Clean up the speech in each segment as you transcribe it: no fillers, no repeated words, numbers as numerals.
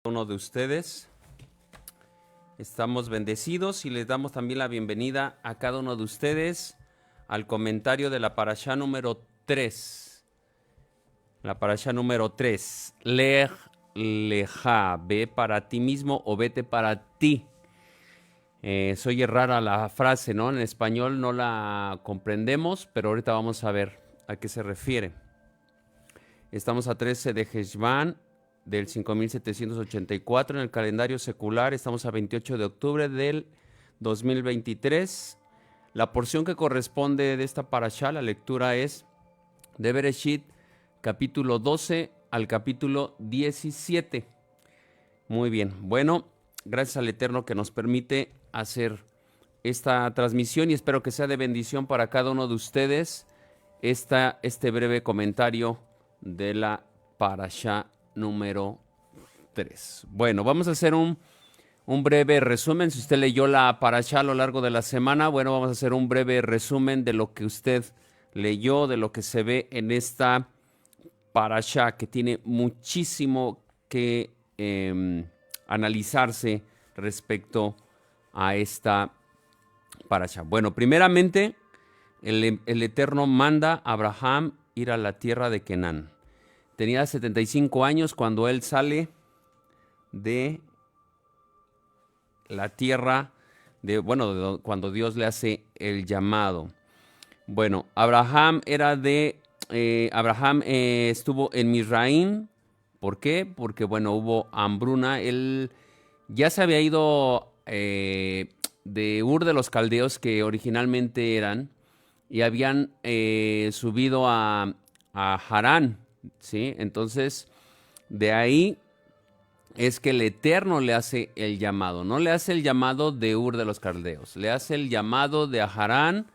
uno de ustedes. Estamos bendecidos y les damos también la bienvenida a cada uno de ustedes al comentario de la parashá número 3. La parashá número 3. Lej leja, ve para ti mismo o vete para ti. Se oye rara la frase, ¿no? En español no la comprendemos, pero ahorita vamos a ver a qué se refiere. Estamos a 13 de Heshvan del 5784 en el calendario secular. Estamos a 28 de octubre del 2023. La porción que corresponde de esta parashá, la lectura es de Bereshit, capítulo 12 al capítulo 17. Muy bien. Bueno, gracias al Eterno que nos permite hacer esta transmisión y espero que sea de bendición para cada uno de ustedes este breve comentario de la parashá número 3. Bueno, vamos a hacer un breve resumen. Si usted leyó la parashá a lo largo de la semana, bueno, vamos a hacer un breve resumen de lo que usted leyó, de lo que se ve en esta parashá, que tiene muchísimo que analizarse respecto a esta parashá. Bueno, primeramente, el Eterno manda a Abraham ir a la tierra de Canaán. Tenía 75 años cuando él sale de la tierra, cuando Dios le hace el llamado. Bueno, Abraham estuvo en Misraim. ¿Por qué? Porque, hubo hambruna. Él ya se había ido de Ur de los Caldeos, que originalmente eran, y habían subido a Harán, ¿sí? Entonces, de ahí es que el Eterno le hace el llamado. No le hace el llamado de Ur de los Caldeos, le hace el llamado de Harán,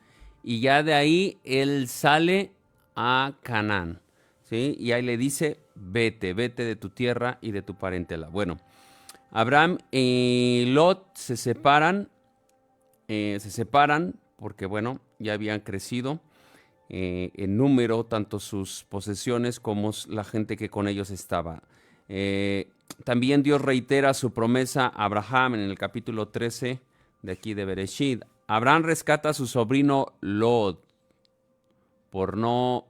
y ya de ahí él sale a Canaán, ¿sí? Y ahí le dice, vete de tu tierra y de tu parentela. Bueno, Abraham y Lot se separan porque, ya habían crecido en número, tanto sus posesiones como la gente que con ellos estaba. También Dios reitera su promesa a Abraham en el capítulo 13 de aquí de Bereshit. Abraham rescata a su sobrino Lot por no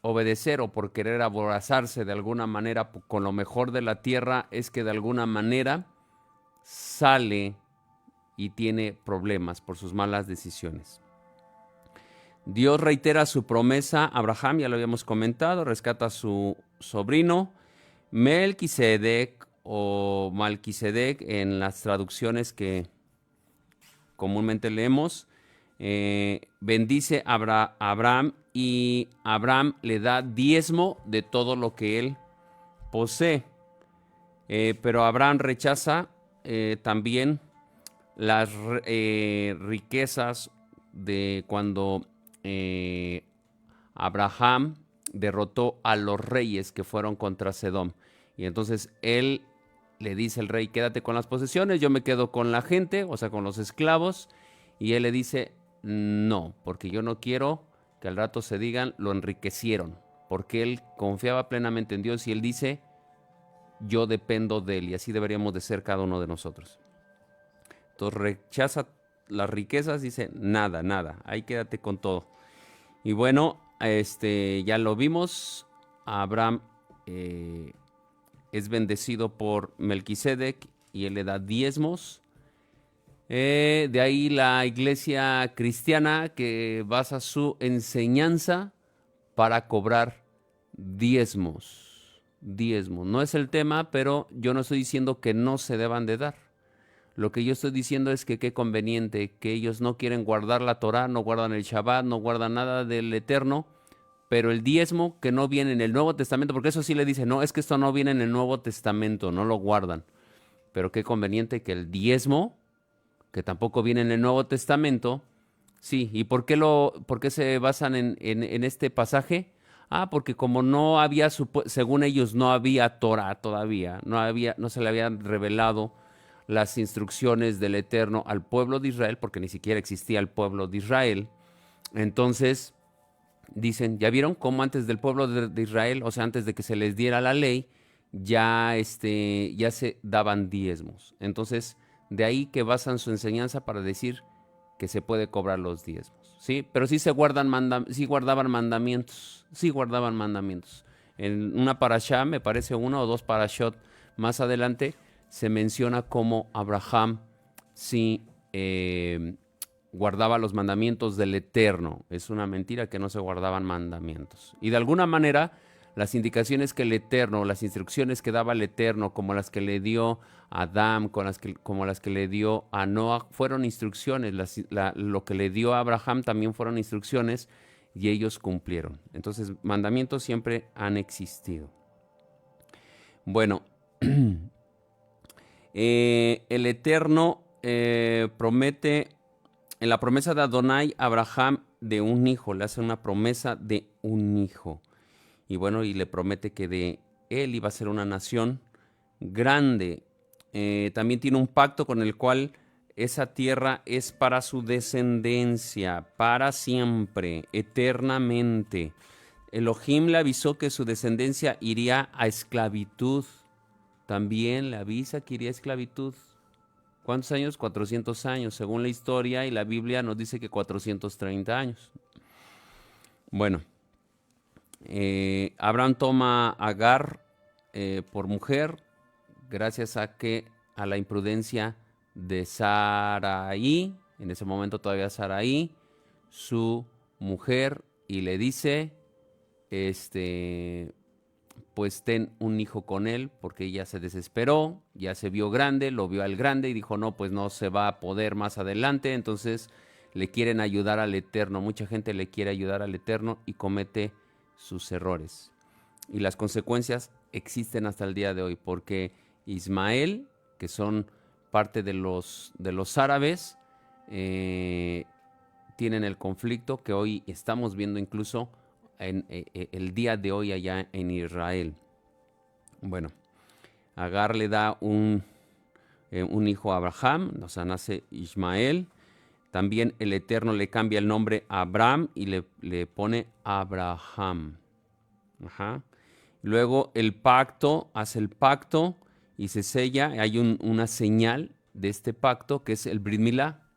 obedecer o por querer aborazarse de alguna manera con lo mejor de la tierra, es que de alguna manera sale y tiene problemas por sus malas decisiones. Dios reitera su promesa a Abraham, ya lo habíamos comentado, rescata a su sobrino Melquisedec o Malquisedec en las traducciones que comúnmente leemos. Bendice a Abraham y Abraham le da diezmo de todo lo que él posee. Pero Abraham rechaza también las riquezas de cuando Abraham derrotó a los reyes que fueron contra Sedom. Y entonces él le dice al rey, quédate con las posesiones, yo me quedo con la gente, o sea, con los esclavos. Y él le dice, no, porque yo no quiero que al rato se digan, lo enriquecieron. Porque él confiaba plenamente en Dios y él dice, yo dependo de él. Y así deberíamos de ser cada uno de nosotros. Entonces rechaza las riquezas, dice, nada, ahí quédate con todo. Y ya lo vimos, Abraham es bendecido por Melquisedec y él le da diezmos. De ahí la iglesia cristiana que basa su enseñanza para cobrar diezmos. No es el tema, pero yo no estoy diciendo que no se deban de dar. Lo que yo estoy diciendo es que qué conveniente, que ellos no quieren guardar la Torá, no guardan el Shabbat, no guardan nada del Eterno, pero el diezmo que no viene en el Nuevo Testamento, porque eso sí le dice, no, es que esto no viene en el Nuevo Testamento, no lo guardan. Pero qué conveniente que el diezmo, que tampoco viene en el Nuevo Testamento, sí. ¿Y por qué se basan en este pasaje? Porque como no había, según ellos, no había Torah todavía, no se le habían revelado las instrucciones del Eterno al pueblo de Israel, porque ni siquiera existía el pueblo de Israel. Entonces, dicen, ¿ya vieron cómo antes del pueblo de Israel, o sea, antes de que se les diera la ley, ya se daban diezmos? Entonces, de ahí que basan su enseñanza para decir que se puede cobrar los diezmos, ¿sí? Pero sí sí guardaban mandamientos, sí guardaban mandamientos. En una parashá, me parece una o dos parashot más adelante, se menciona cómo Abraham sí guardaba los mandamientos del Eterno. Es una mentira que no se guardaban mandamientos. Y de alguna manera, las indicaciones que el Eterno, las instrucciones que daba el Eterno, como las que le dio a Adán, como las que le dio a Noah, fueron instrucciones. Lo que le dio a Abraham también fueron instrucciones y ellos cumplieron. Entonces, mandamientos siempre han existido. Bueno, el Eterno promete, en la promesa de Adonai, Abraham de un hijo, le hace una promesa de un hijo. Y bueno, y le promete que de él iba a ser una nación grande. También tiene un pacto con el cual esa tierra es para su descendencia, para siempre, eternamente. Elohim le avisó que su descendencia iría a esclavitud. También le avisa que iría a esclavitud. ¿Cuántos años? 400 años, según la historia, y la Biblia nos dice que 430 años. Bueno, Abraham toma a Agar por mujer, gracias a la imprudencia de Sarai, en ese momento todavía Sarai, su mujer, y le dice, pues ten un hijo con él, porque ella se desesperó, ya se vio grande, lo vio al grande y dijo, no, pues no se va a poder más adelante. Entonces le quieren ayudar al Eterno, mucha gente le quiere ayudar al Eterno y comete sus errores. Y las consecuencias existen hasta el día de hoy, porque Ismael, que son parte de los árabes, tienen el conflicto que hoy estamos viendo incluso en el día de hoy allá en Israel. Bueno, Agar le da un hijo a Abraham, o sea, nace Ismael. También el Eterno le cambia el nombre a Abraham y le pone Abraham. Ajá. Luego el pacto, hace el pacto y se sella. Hay una señal de este pacto que es el Brit Milá,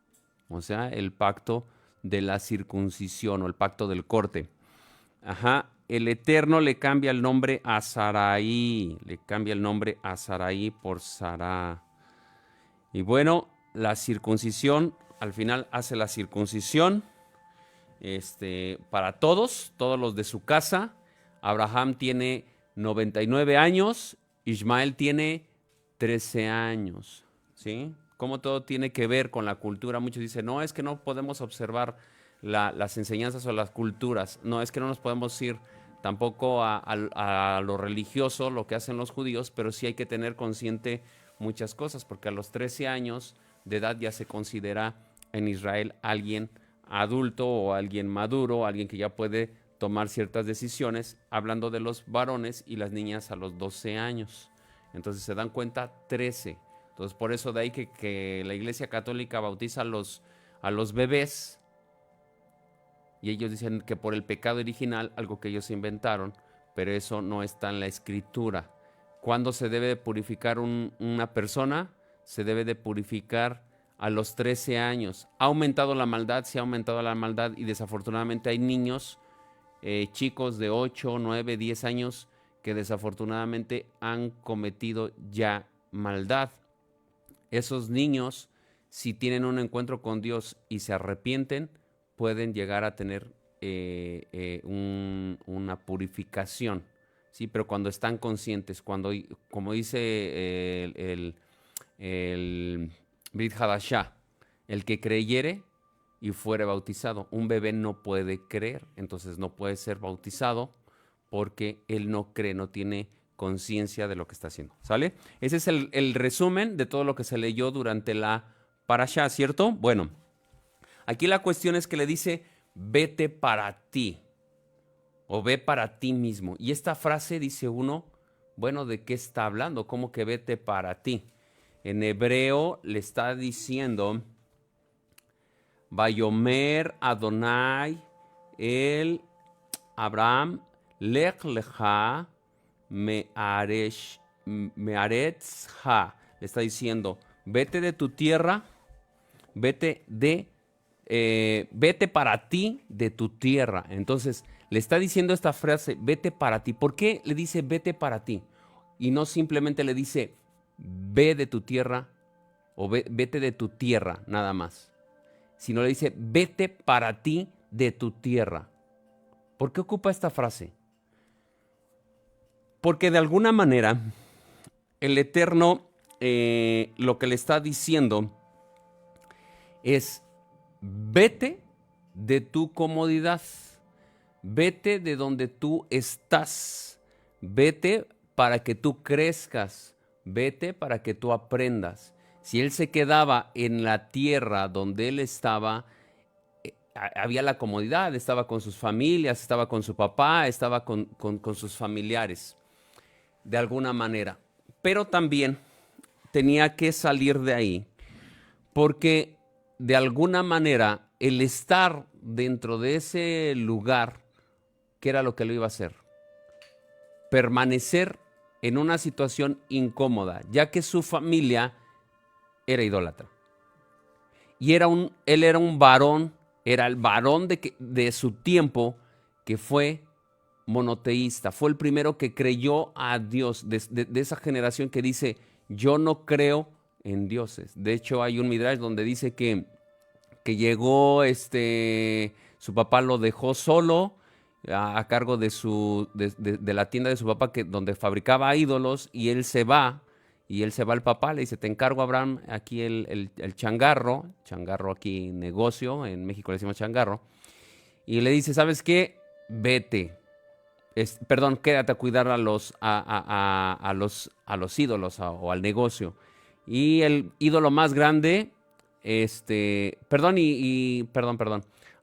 o sea, el pacto de la circuncisión o el pacto del corte. Ajá. El Eterno le cambia el nombre a Sarai. Le cambia el nombre a Sarai por Sará. Y bueno, la circuncisión, al final hace la circuncisión para todos los de su casa. Abraham tiene 99 años, Ismael tiene 13 años. ¿Sí? Como todo tiene que ver con la cultura. Muchos dicen, no, es que no podemos observar las enseñanzas o las culturas. No, es que no nos podemos ir tampoco a lo religioso, lo que hacen los judíos, pero sí hay que tener consciente muchas cosas, porque a los 13 años de edad ya se considera en Israel alguien adulto o alguien maduro, alguien que ya puede tomar ciertas decisiones, hablando de los varones y las niñas a los 12 años. Entonces se dan cuenta 13. Entonces por eso de ahí que la Iglesia Católica bautiza a los bebés, y ellos dicen que por el pecado original, algo que ellos inventaron, pero eso no está en la Escritura. ¿Cuándo se debe de purificar una persona? Se debe de purificar a los 13 años. ¿Ha aumentado la maldad? Sí ha aumentado la maldad, y desafortunadamente hay niños, chicos de 8, 9, 10 años que desafortunadamente han cometido ya maldad. Esos niños, si tienen un encuentro con Dios y se arrepienten, pueden llegar a tener una purificación, ¿sí? Pero cuando están conscientes, como dice el Brit Hadashah, el que creyere y fuere bautizado. Un bebé no puede creer, entonces no puede ser bautizado porque él no cree, no tiene conciencia de lo que está haciendo. ¿Sale? Ese es el resumen de todo lo que se leyó durante la parashá, ¿cierto? Bueno, aquí la cuestión es que le dice, vete para ti, o ve para ti mismo. Y esta frase dice uno, bueno, ¿de qué está hablando? ¿Cómo que vete para ti? En hebreo le está diciendo, Vayomer Adonai el Abraham, Lech lecha me'aretzha. Le está diciendo, vete de tu tierra, vete para ti de tu tierra. Entonces, le está diciendo esta frase, vete para ti. ¿Por qué le dice vete para ti? Y no simplemente le dice, ve de tu tierra o vete de tu tierra, nada más. Sino le dice, vete para ti de tu tierra. ¿Por qué ocupa esta frase? Porque de alguna manera el Eterno lo que le está diciendo es, vete de tu comodidad, vete de donde tú estás, vete para que tú crezcas, vete para que tú aprendas. Si él se quedaba en la tierra donde él estaba, había la comodidad, estaba con sus familias, estaba con su papá, estaba con sus familiares, de alguna manera. Pero también tenía que salir de ahí, porque de alguna manera el estar dentro de ese lugar, ¿qué era lo que lo iba a hacer? Permanecer en una situación incómoda, ya que su familia era idólatra. Y él era un varón, era el varón de su tiempo que fue monoteísta. Fue el primero que creyó a Dios, de esa generación que dice, yo no creo en dioses. De hecho, hay un midrash donde dice que llegó, su papá lo dejó solo a cargo de la tienda de su papá donde fabricaba ídolos, y él se va. Y él se va al papá, le dice, te encargo, Abraham, aquí el changarro aquí negocio, en México le decimos changarro, y le dice, ¿sabes qué? Vete, quédate a cuidar a los ídolos o al negocio. Y el ídolo más grande, perdón,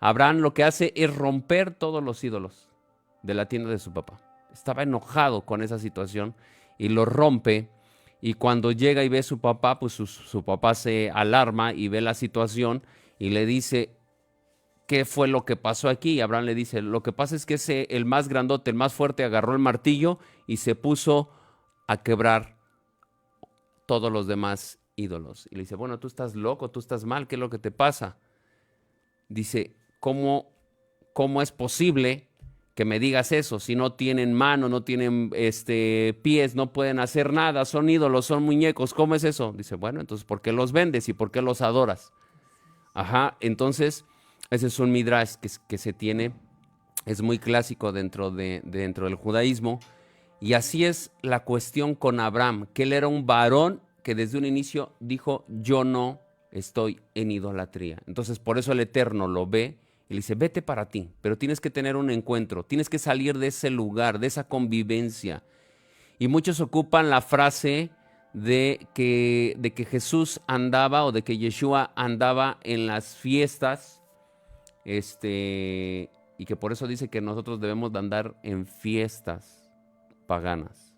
Abraham lo que hace es romper todos los ídolos de la tienda de su papá. Estaba enojado con esa situación y lo rompe. Y cuando llega y ve a su papá, pues su papá se alarma y ve la situación y le dice, ¿qué fue lo que pasó aquí? Y Abraham le dice, lo que pasa es que el más grandote, el más fuerte, agarró el martillo y se puso a quebrar todos los demás ídolos. Y le dice, bueno, tú estás loco, tú estás mal, ¿qué es lo que te pasa? Dice, ¿cómo es posible que me digas eso? Si no tienen mano, no tienen pies, no pueden hacer nada, son ídolos, son muñecos, ¿cómo es eso? Dice, bueno, entonces, ¿por qué los vendes y por qué los adoras? Ajá, entonces, ese es un midrash que se tiene, es muy clásico dentro del judaísmo, y así es la cuestión con Abraham, que él era un varón que desde un inicio dijo, yo no estoy en idolatría. Entonces, por eso el Eterno lo ve y le dice, vete para ti, pero tienes que tener un encuentro, tienes que salir de ese lugar, de esa convivencia. Y muchos ocupan la frase de que Jesús andaba, o de que Yeshua andaba en las fiestas, y que por eso dice que nosotros debemos de andar en fiestas paganas.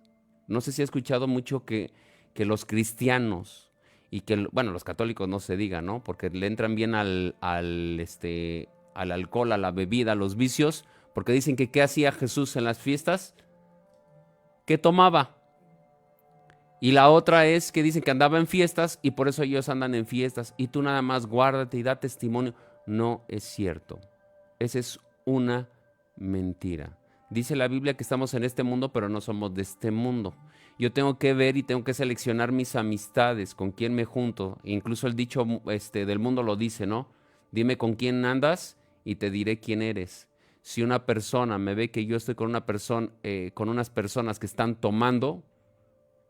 No sé si ha escuchado mucho que los cristianos, y que, bueno, los católicos no se diga, ¿no? Porque le entran bien al alcohol, a la bebida, a los vicios, porque dicen que ¿qué hacía Jesús en las fiestas? ¿Qué tomaba? Y la otra es que dicen que andaba en fiestas y por eso ellos andan en fiestas, y tú nada más guárdate y da testimonio. No es cierto. Esa es una mentira. Dice la Biblia que estamos en este mundo, pero no somos de este mundo. Yo tengo que ver y tengo que seleccionar mis amistades, con quién me junto. Incluso el dicho del mundo lo dice, ¿no? Dime con quién andas y te diré quién eres. Si una persona me ve que yo estoy con con unas personas que están tomando,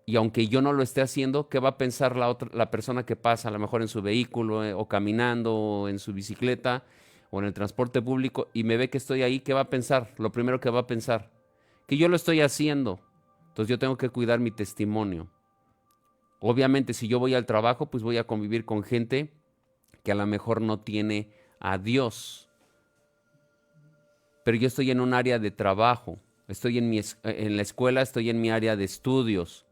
y aunque yo no lo esté haciendo, ¿qué va a pensar la persona que pasa, a lo mejor en su vehículo, o caminando, o en su bicicleta, o en el transporte público, y me ve que estoy ahí? ¿Qué va a pensar? Lo primero que va a pensar, que yo lo estoy haciendo. Entonces yo tengo que cuidar mi testimonio. Obviamente, si yo voy al trabajo, pues voy a convivir con gente que a lo mejor no tiene a Dios. Pero yo estoy en un área de trabajo, estoy en la escuela, estoy en mi área de estudios.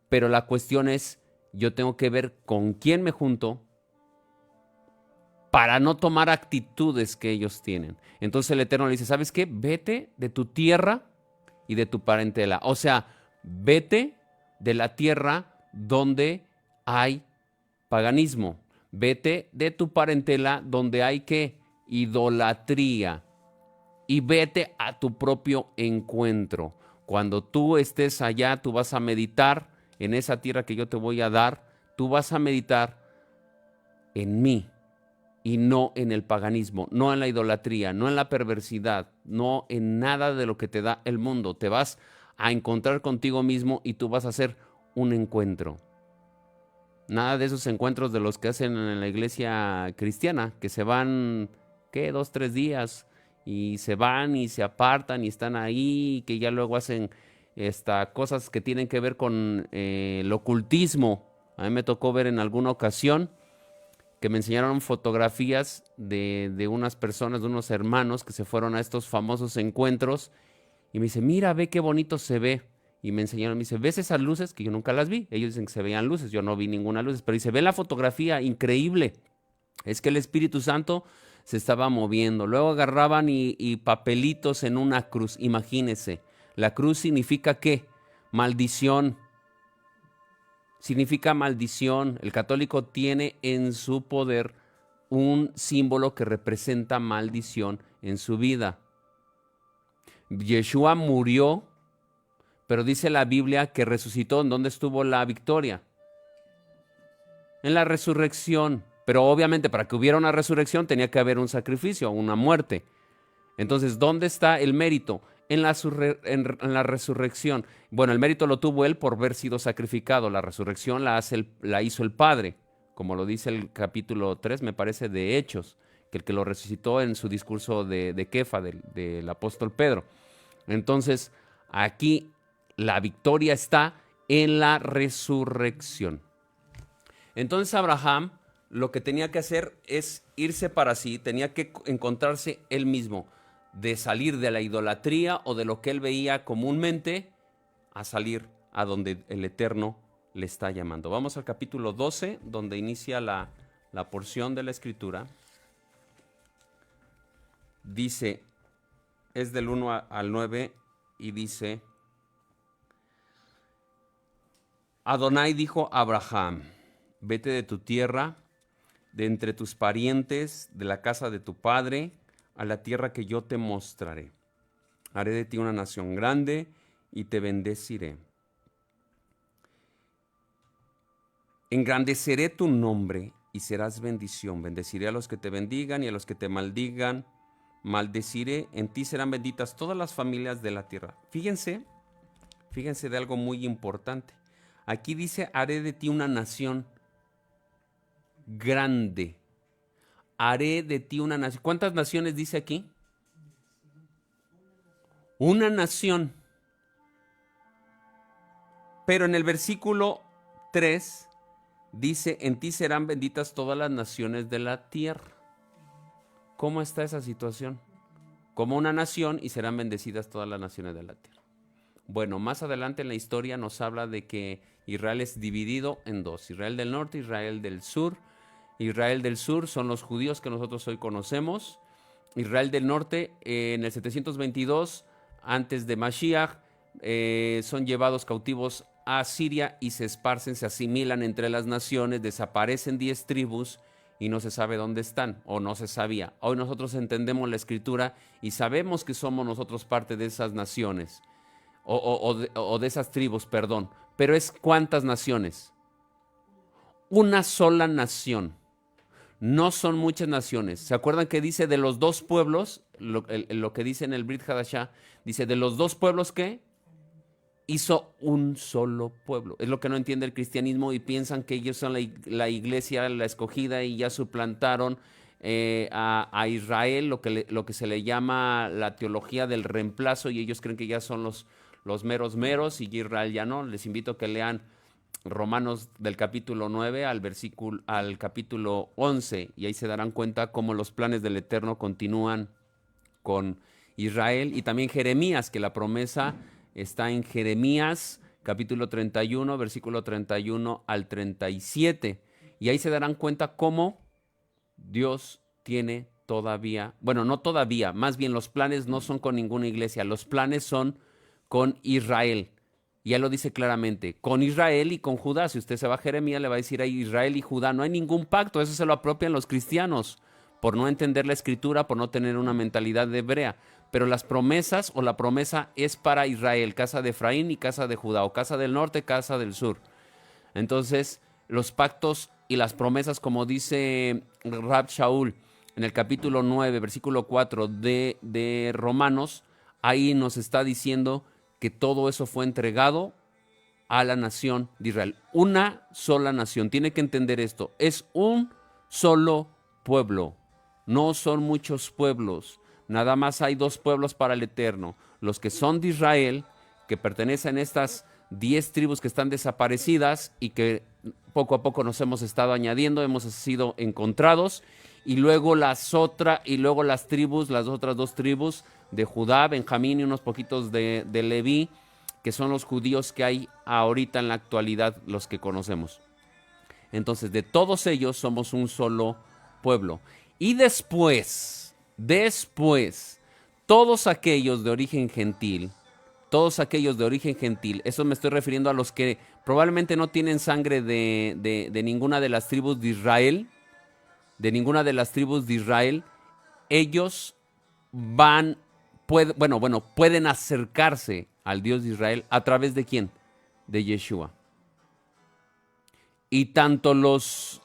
Pero la cuestión es, yo tengo que ver con quién me junto para no tomar actitudes que ellos tienen. Entonces el Eterno le dice, ¿sabes qué? Vete de tu tierra y de tu parentela. O sea, vete de la tierra donde hay paganismo. Vete de tu parentela donde hay ¿qué? Idolatría. Y vete a tu propio encuentro. Cuando tú estés allá, tú vas a meditar en esa tierra que yo te voy a dar. Tú vas a meditar en mí y no en el paganismo, no en la idolatría, no en la perversidad, no en nada de lo que te da el mundo. Te vas a encontrar contigo mismo y tú vas a hacer un encuentro. Nada de esos encuentros de los que hacen en la iglesia cristiana, que se van, ¿qué? 2, 3 días y se van y se apartan y están ahí, que ya luego hacen cosas que tienen que ver con el ocultismo. A mí me tocó ver en alguna ocasión que me enseñaron fotografías de unas personas, de unos hermanos que se fueron a estos famosos encuentros y me dice, mira, ve qué bonito se ve. Y me enseñaron, me dice, ¿ves esas luces? Que yo nunca las vi. Ellos dicen que se veían luces, yo no vi ninguna luz, pero dice, ve la fotografía, increíble. Es que el Espíritu Santo se estaba moviendo. Luego agarraban y papelitos en una cruz, imagínense. La cruz significa ¿qué? Maldición. Significa maldición. El católico tiene en su poder un símbolo que representa maldición en su vida. Yeshua murió, pero dice la Biblia que resucitó. ¿En dónde estuvo la victoria? En la resurrección. Pero obviamente para que hubiera una resurrección tenía que haber un sacrificio, una muerte. Entonces, ¿dónde está el mérito? En la resurrección. Bueno, el mérito lo tuvo él por haber sido sacrificado. La resurrección la hizo el Padre, como lo dice el capítulo 3, me parece, de Hechos, que el que lo resucitó en su discurso de Kefa, del apóstol Pedro. Entonces, aquí la victoria está en la resurrección. Entonces Abraham lo que tenía que hacer es irse para sí, tenía que encontrarse él mismo, de salir de la idolatría o de lo que él veía comúnmente a salir a donde el Eterno le está llamando. Vamos al capítulo 12, donde inicia la porción de la Escritura. Dice, es del 1 al 9 y dice, Adonai dijo a Abraham, vete de tu tierra, de entre tus parientes, de la casa de tu padre, a la tierra que yo te mostraré. Haré de ti una nación grande y te bendeciré. Engrandeceré tu nombre y serás bendición. Bendeciré a los que te bendigan y a los que te maldigan. Maldeciré, en ti serán benditas todas las familias de la tierra. Fíjense de algo muy importante. Aquí dice, haré de ti una nación grande. Haré de ti una nación. ¿Cuántas naciones dice aquí? Una nación. Pero en el versículo 3 dice, en ti serán benditas todas las naciones de la tierra. ¿Cómo está esa situación? Como una nación y serán bendecidas todas las naciones de la tierra. Bueno, más adelante en la historia nos habla de que Israel es dividido en dos. Israel del norte, Israel del sur. Israel del sur son los judíos que nosotros hoy conocemos. Israel del norte, en el 722, antes de Mashiach, son llevados cautivos a Siria y se esparcen, se asimilan entre las naciones, desaparecen 10 tribus y no se sabe dónde están, o no se sabía. Hoy nosotros entendemos la Escritura y sabemos que somos nosotros parte de esas naciones, o de esas tribus, perdón. Pero es ¿cuántas naciones? Una sola nación. No son muchas naciones. ¿Se acuerdan que dice de los dos pueblos? Lo que dice en el Brit Hadashah, dice de los dos pueblos que hizo un solo pueblo. Es lo que no entiende el cristianismo y piensan que ellos son la iglesia, la escogida, y ya suplantaron a Israel, lo que se le llama la teología del reemplazo, y ellos creen que ya son los meros meros y Israel ya no. Les invito a que lean Romanos del capítulo 9 al capítulo 11 y ahí se darán cuenta cómo los planes del Eterno continúan con Israel, y también Jeremías, que la promesa está en Jeremías capítulo 31, versículo 31 al 37, y ahí se darán cuenta cómo Dios tiene todavía, bueno, no todavía, más bien los planes no son con ninguna iglesia, los planes son con Israel. Ya lo dice claramente, con Israel y con Judá. Si usted se va a Jeremías, le va a decir ahí Israel y Judá. No hay ningún pacto, eso se lo apropian los cristianos, por no entender la escritura, por no tener una mentalidad de hebrea. Pero las promesas o la promesa es para Israel, casa de Efraín y casa de Judá, o casa del norte, casa del sur. Entonces, los pactos y las promesas, como dice Rab Shaul en el capítulo 9, versículo 4 de Romanos, ahí nos está diciendo que todo eso fue entregado a la nación de Israel. Una sola nación. Tiene que entender esto. Es un solo pueblo. No son muchos pueblos. Nada más hay dos pueblos para el Eterno. Los que son de Israel, que pertenecen a estas 10 tribus que están desaparecidas y que poco a poco nos hemos estado añadiendo, hemos sido encontrados, y luego las tribus, las otras dos tribus de Judá, Benjamín y unos poquitos de Leví, que son los judíos que hay ahorita en la actualidad, los que conocemos. Entonces, de todos ellos somos un solo pueblo. Y después, todos aquellos de origen gentil, eso me estoy refiriendo a los que probablemente no tienen sangre de ninguna de las tribus de Israel, ellos pueden acercarse al Dios de Israel a través de ¿quién? De Yeshua. Y tanto los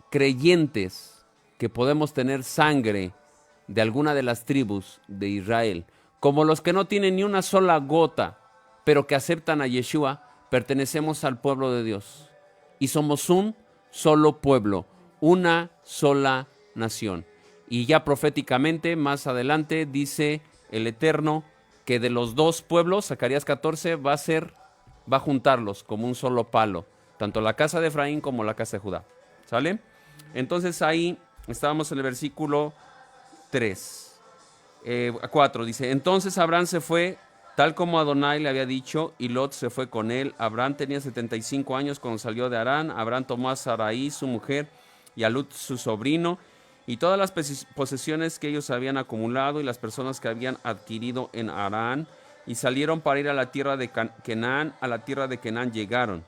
creyentes que podemos tener sangre de alguna de las tribus de Israel, como los que no tienen ni una sola gota, pero que aceptan a Yeshua, pertenecemos al pueblo de Dios. Y somos un solo pueblo, una sola nación. Y ya proféticamente, más adelante, dice el Eterno que de los dos pueblos, Zacarías 14, va a juntarlos como un solo palo, tanto la casa de Efraín como la casa de Judá. ¿Sale? Entonces ahí estábamos en el versículo 4, dice, entonces Abraham se fue, tal como Adonai le había dicho, y Lot se fue con él. Abraham tenía 75 años cuando salió de Harán. Abraham tomó a Sarai, su mujer, y a Lut, su sobrino, y todas las posesiones que ellos habían acumulado y las personas que habían adquirido en Harán, y salieron para ir a la tierra de Canaán. A la tierra de Canaán llegaron.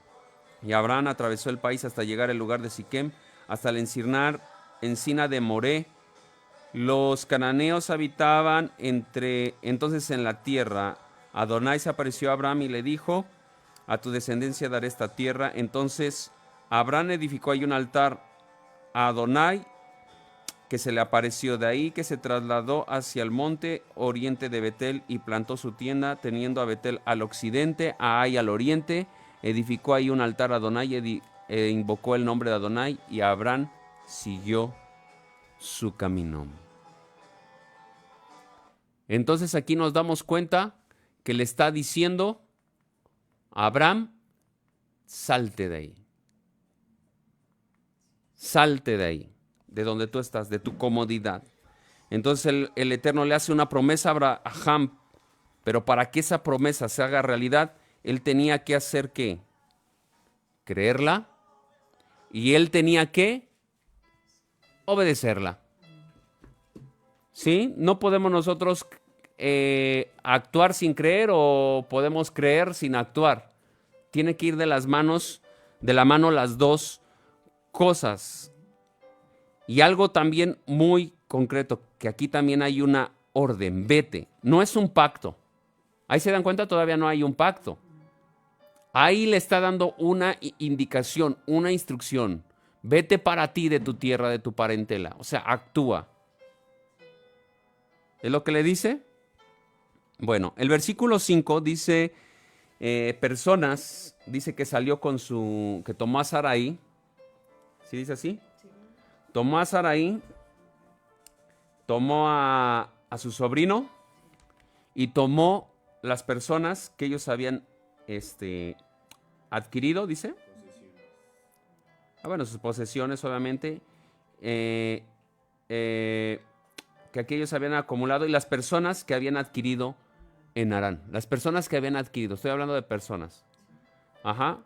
Y Abraham atravesó el país hasta llegar al lugar de Siquem, hasta la encina de Moré. Los cananeos habitaban entonces en la tierra. Adonai se apareció a Abraham y le dijo, a tu descendencia daré esta tierra. Entonces Abraham edificó ahí un altar a Adonai, que se le apareció. De ahí que se trasladó hacia el monte oriente de Betel y plantó su tienda, teniendo a Betel al occidente, a Ai al oriente. Edificó ahí un altar a Adonai e invocó el nombre de Adonai, y Abraham siguió su camino. Entonces aquí nos damos cuenta que le está diciendo a Abraham, salte de ahí. Salte de ahí, de donde tú estás, de tu comodidad. Entonces el Eterno le hace una promesa a Abraham, pero para que esa promesa se haga realidad, él tenía que hacer ¿qué? Creerla, y él tenía que obedecerla. ¿Sí? No podemos nosotros actuar sin creer, o podemos creer sin actuar. Tiene que ir de la mano las dos cosas. Y algo también muy concreto, que aquí también hay una orden, vete. No es un pacto. Ahí se dan cuenta, todavía no hay un pacto. Ahí le está dando una indicación, una instrucción. Vete para ti de tu tierra, de tu parentela. O sea, actúa. ¿Es lo que le dice? Bueno, el versículo 5 dice, dice que salió que tomó a Sarai. ¿Sí dice así? Sí. Tomó a Sarai, tomó a su sobrino, y tomó las personas que ellos habían adquirido, dice. Bueno, sus posesiones, obviamente, que aquellos habían acumulado, y las personas que habían adquirido en Harán. Las personas que habían adquirido, estoy hablando de personas. Ajá.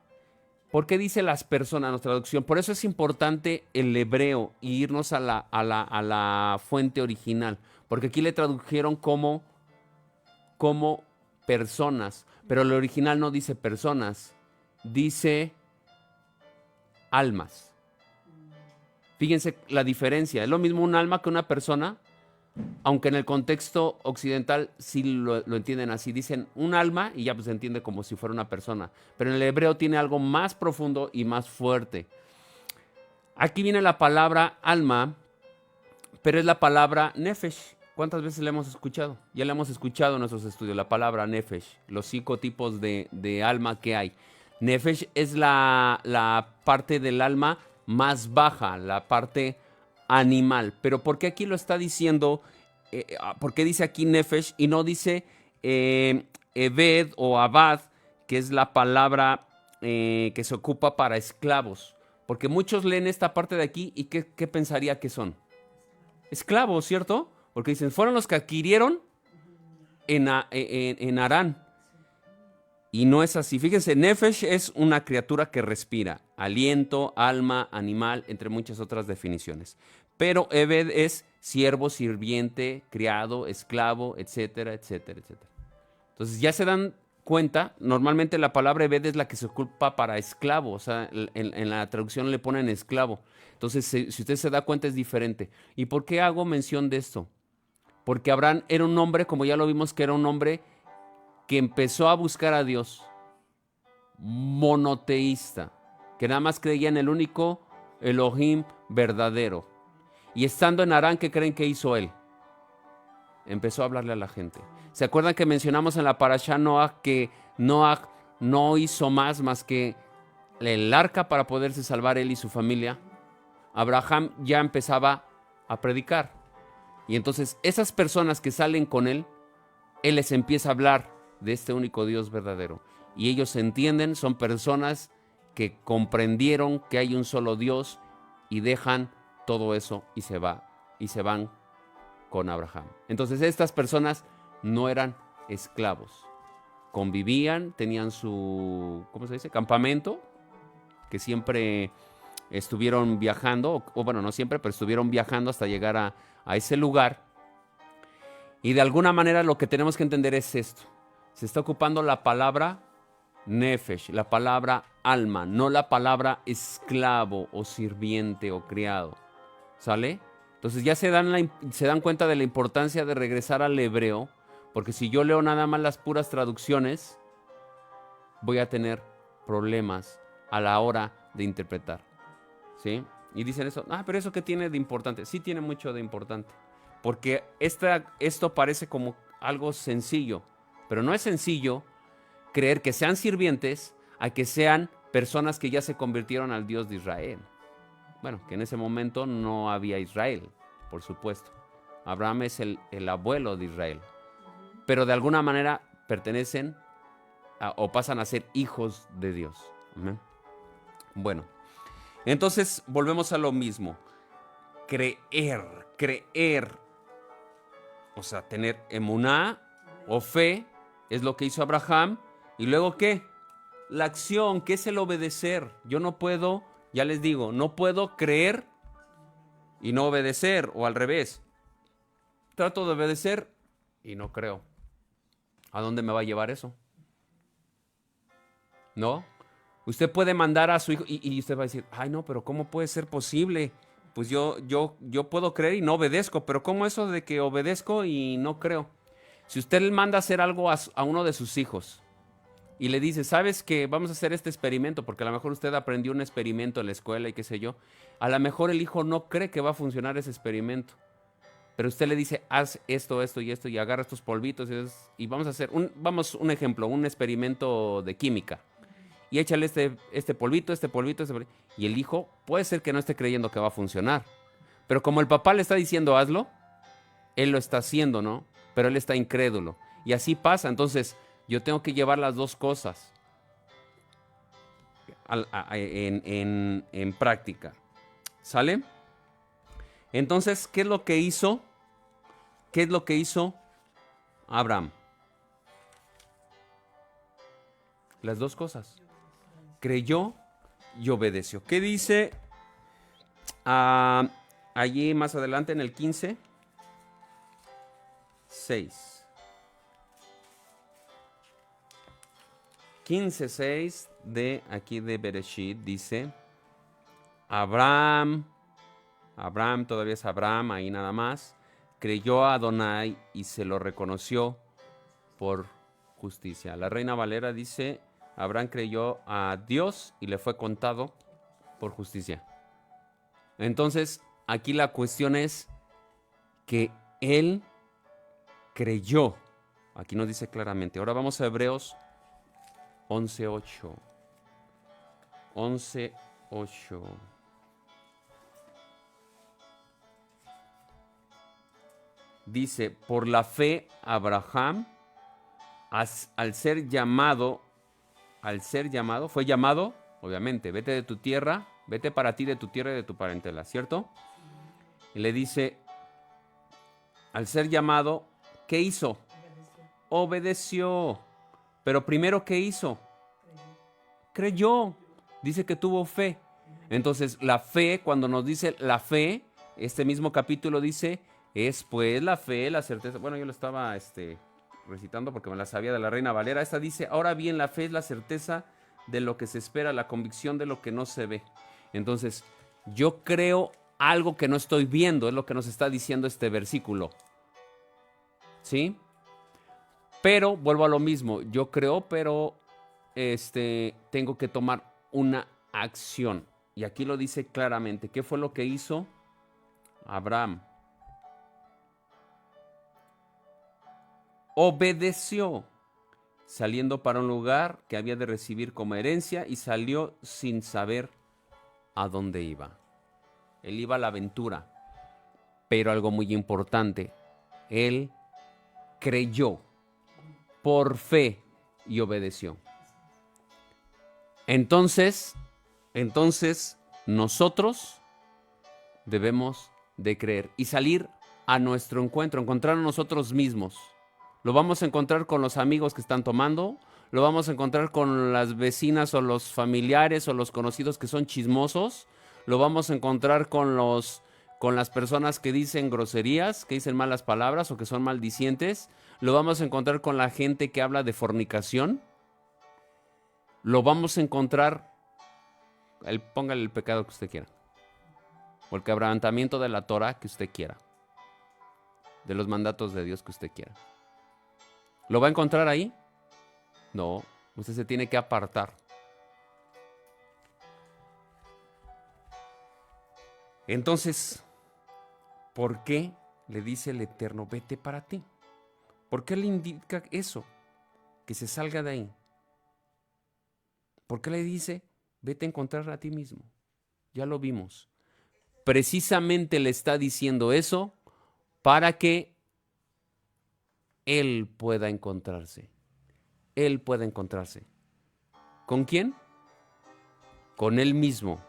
¿Por qué dice las personas, nuestra traducción? Por eso es importante el hebreo y irnos a la fuente original. Porque aquí le tradujeron como personas. Pero el original no dice personas, dice almas. Fíjense la diferencia. Es lo mismo un alma que una persona, aunque en el contexto occidental sí lo entienden así. Dicen un alma y ya pues se entiende como si fuera una persona. Pero en el hebreo tiene algo más profundo y más fuerte. Aquí viene la palabra alma, pero es la palabra nefesh. ¿Cuántas veces la hemos escuchado? Ya la hemos escuchado en nuestros estudios, la palabra nefesh. Los 5 tipos de alma que hay. Nefesh es la parte del alma más baja, la parte animal. Pero ¿por qué aquí lo está diciendo? ¿Por qué dice aquí nefesh y no dice eved o abad, que es la palabra que se ocupa para esclavos? Porque muchos leen esta parte de aquí y ¿qué pensaría que son? Esclavos, ¿cierto? Porque dicen, fueron los que adquirieron en Harán. Y no es así. Fíjense, Nefesh es una criatura que respira. Aliento, alma, animal, entre muchas otras definiciones. Pero Ebed es siervo, sirviente, criado, esclavo, etcétera, etcétera, etcétera. Entonces ya se dan cuenta, normalmente la palabra Ebed es la que se ocupa para esclavo. O sea, en la traducción le ponen esclavo. Entonces, si usted se da cuenta, es diferente. ¿Y por qué hago mención de esto? Porque Abraham era un hombre, como ya lo vimos, que era un hombre que empezó a buscar a Dios, monoteísta, que nada más creía en el único Elohim verdadero. Y estando en Harán, ¿qué creen que hizo él? Empezó a hablarle a la gente. ¿Se acuerdan que mencionamos en la parashá Noach que Noach no hizo más que el arca para poderse salvar él y su familia? Abraham ya empezaba a predicar. Y entonces esas personas que salen con él les empieza a hablar de este único Dios verdadero. Y ellos entienden, son personas que comprendieron que hay un solo Dios y dejan todo eso y se van con Abraham. Entonces estas personas no eran esclavos. Convivían, tenían su, ¿cómo se dice? Campamento, que siempre estuvieron viajando, o bueno, no siempre, pero estuvieron viajando hasta llegar a ese lugar. Y de alguna manera lo que tenemos que entender es esto. Se está ocupando la palabra nefesh, la palabra alma, no la palabra esclavo o sirviente o criado. ¿Sale? Entonces ya se dan cuenta de la importancia de regresar al hebreo, porque si yo leo nada más las puras traducciones, voy a tener problemas a la hora de interpretar. ¿Sí? Y dicen eso, pero ¿eso qué tiene de importante? Sí tiene mucho de importante. Porque esto parece como algo sencillo, pero no es sencillo creer que sean sirvientes a que sean personas que ya se convirtieron al Dios de Israel. Bueno, que en ese momento no había Israel, por supuesto. Abraham es el abuelo de Israel. Pero de alguna manera pertenecen o pasan a ser hijos de Dios. ¿Amén? Bueno, entonces volvemos a lo mismo. Creer. O sea, tener emuná o fe es lo que hizo Abraham. ¿Y luego qué? La acción, que es el obedecer. Yo no puedo, ya les digo, no puedo creer y no obedecer, o al revés. Trato de obedecer y no creo. ¿A dónde me va a llevar eso? ¿No? Usted puede mandar a su hijo y usted va a decir, ay no, pero ¿cómo puede ser posible? Pues yo puedo creer y no obedezco, pero ¿cómo eso de que obedezco y no creo? Si usted le manda a hacer algo a uno de sus hijos y le dice, ¿sabes qué? Vamos a hacer este experimento, porque a lo mejor usted aprendió un experimento en la escuela y qué sé yo. A lo mejor el hijo no cree que va a funcionar ese experimento, pero usted le dice, haz esto, esto y esto, y agarra estos polvitos y vamos a hacer un ejemplo, un experimento de química. Y échale este polvito, y el hijo puede ser que no esté creyendo que va a funcionar. Pero como el papá le está diciendo hazlo, él lo está haciendo, ¿no? Pero él está incrédulo. Y así pasa. Entonces, yo tengo que llevar las dos cosas en práctica. ¿Sale? Entonces, ¿qué es lo que hizo? ¿Qué es lo que hizo Abraham? Las dos cosas. Creyó y obedeció. ¿Qué dice allí más adelante en el 15? 6. 15:6 de aquí de Bereshit dice: Abraham, todavía es Abraham, ahí nada más, creyó a Adonai y se lo reconoció por justicia. La Reina Valera dice: Abraham creyó a Dios y le fue contado por justicia. Entonces, aquí la cuestión es que él creyó. Aquí nos dice claramente. Ahora vamos a Hebreos 11:8. 11:8. Dice: por la fe Abraham, al ser llamado, fue llamado, obviamente, vete de tu tierra, vete para ti de tu tierra y de tu parentela, ¿cierto? Y le dice, al ser llamado, ¿qué hizo? Obedeció. Pero primero, ¿qué hizo? Creyó. Dice que tuvo fe. Entonces, la fe, cuando nos dice la fe, este mismo capítulo dice, es pues la fe, la certeza. Bueno, yo lo estaba recitando porque me la sabía de la Reina Valera. Esta dice: ahora bien, la fe es la certeza de lo que se espera, la convicción de lo que no se ve. Entonces, yo creo algo que no estoy viendo, es lo que nos está diciendo este versículo. ¿Sí? Pero, vuelvo a lo mismo, yo creo, pero tengo que tomar una acción. Y aquí lo dice claramente. ¿Qué fue lo que hizo Abraham? Obedeció, saliendo para un lugar que había de recibir como herencia, y salió sin saber a dónde iba. Él iba a la aventura, pero algo muy importante, él creyó por fe y obedeció. Entonces nosotros debemos de creer y salir a nuestro encuentro, encontrar a nosotros mismos. Lo vamos a encontrar con los amigos que están tomando, lo vamos a encontrar con las vecinas o los familiares o los conocidos que son chismosos, lo vamos a encontrar con las personas que dicen groserías, que dicen malas palabras o que son maldicientes, lo vamos a encontrar con la gente que habla de fornicación, lo vamos a encontrar, póngale el pecado que usted quiera, o el quebrantamiento de la Torah que usted quiera, de los mandatos de Dios que usted quiera. ¿Lo va a encontrar ahí? No, usted se tiene que apartar. Entonces, ¿por qué le dice el Eterno, vete para ti? ¿Por qué le indica eso? Que se salga de ahí. ¿Por qué le dice, vete a encontrar a ti mismo? Ya lo vimos. Precisamente le está diciendo eso para que él pueda encontrarse. Él pueda encontrarse. ¿Con quién? Con él mismo,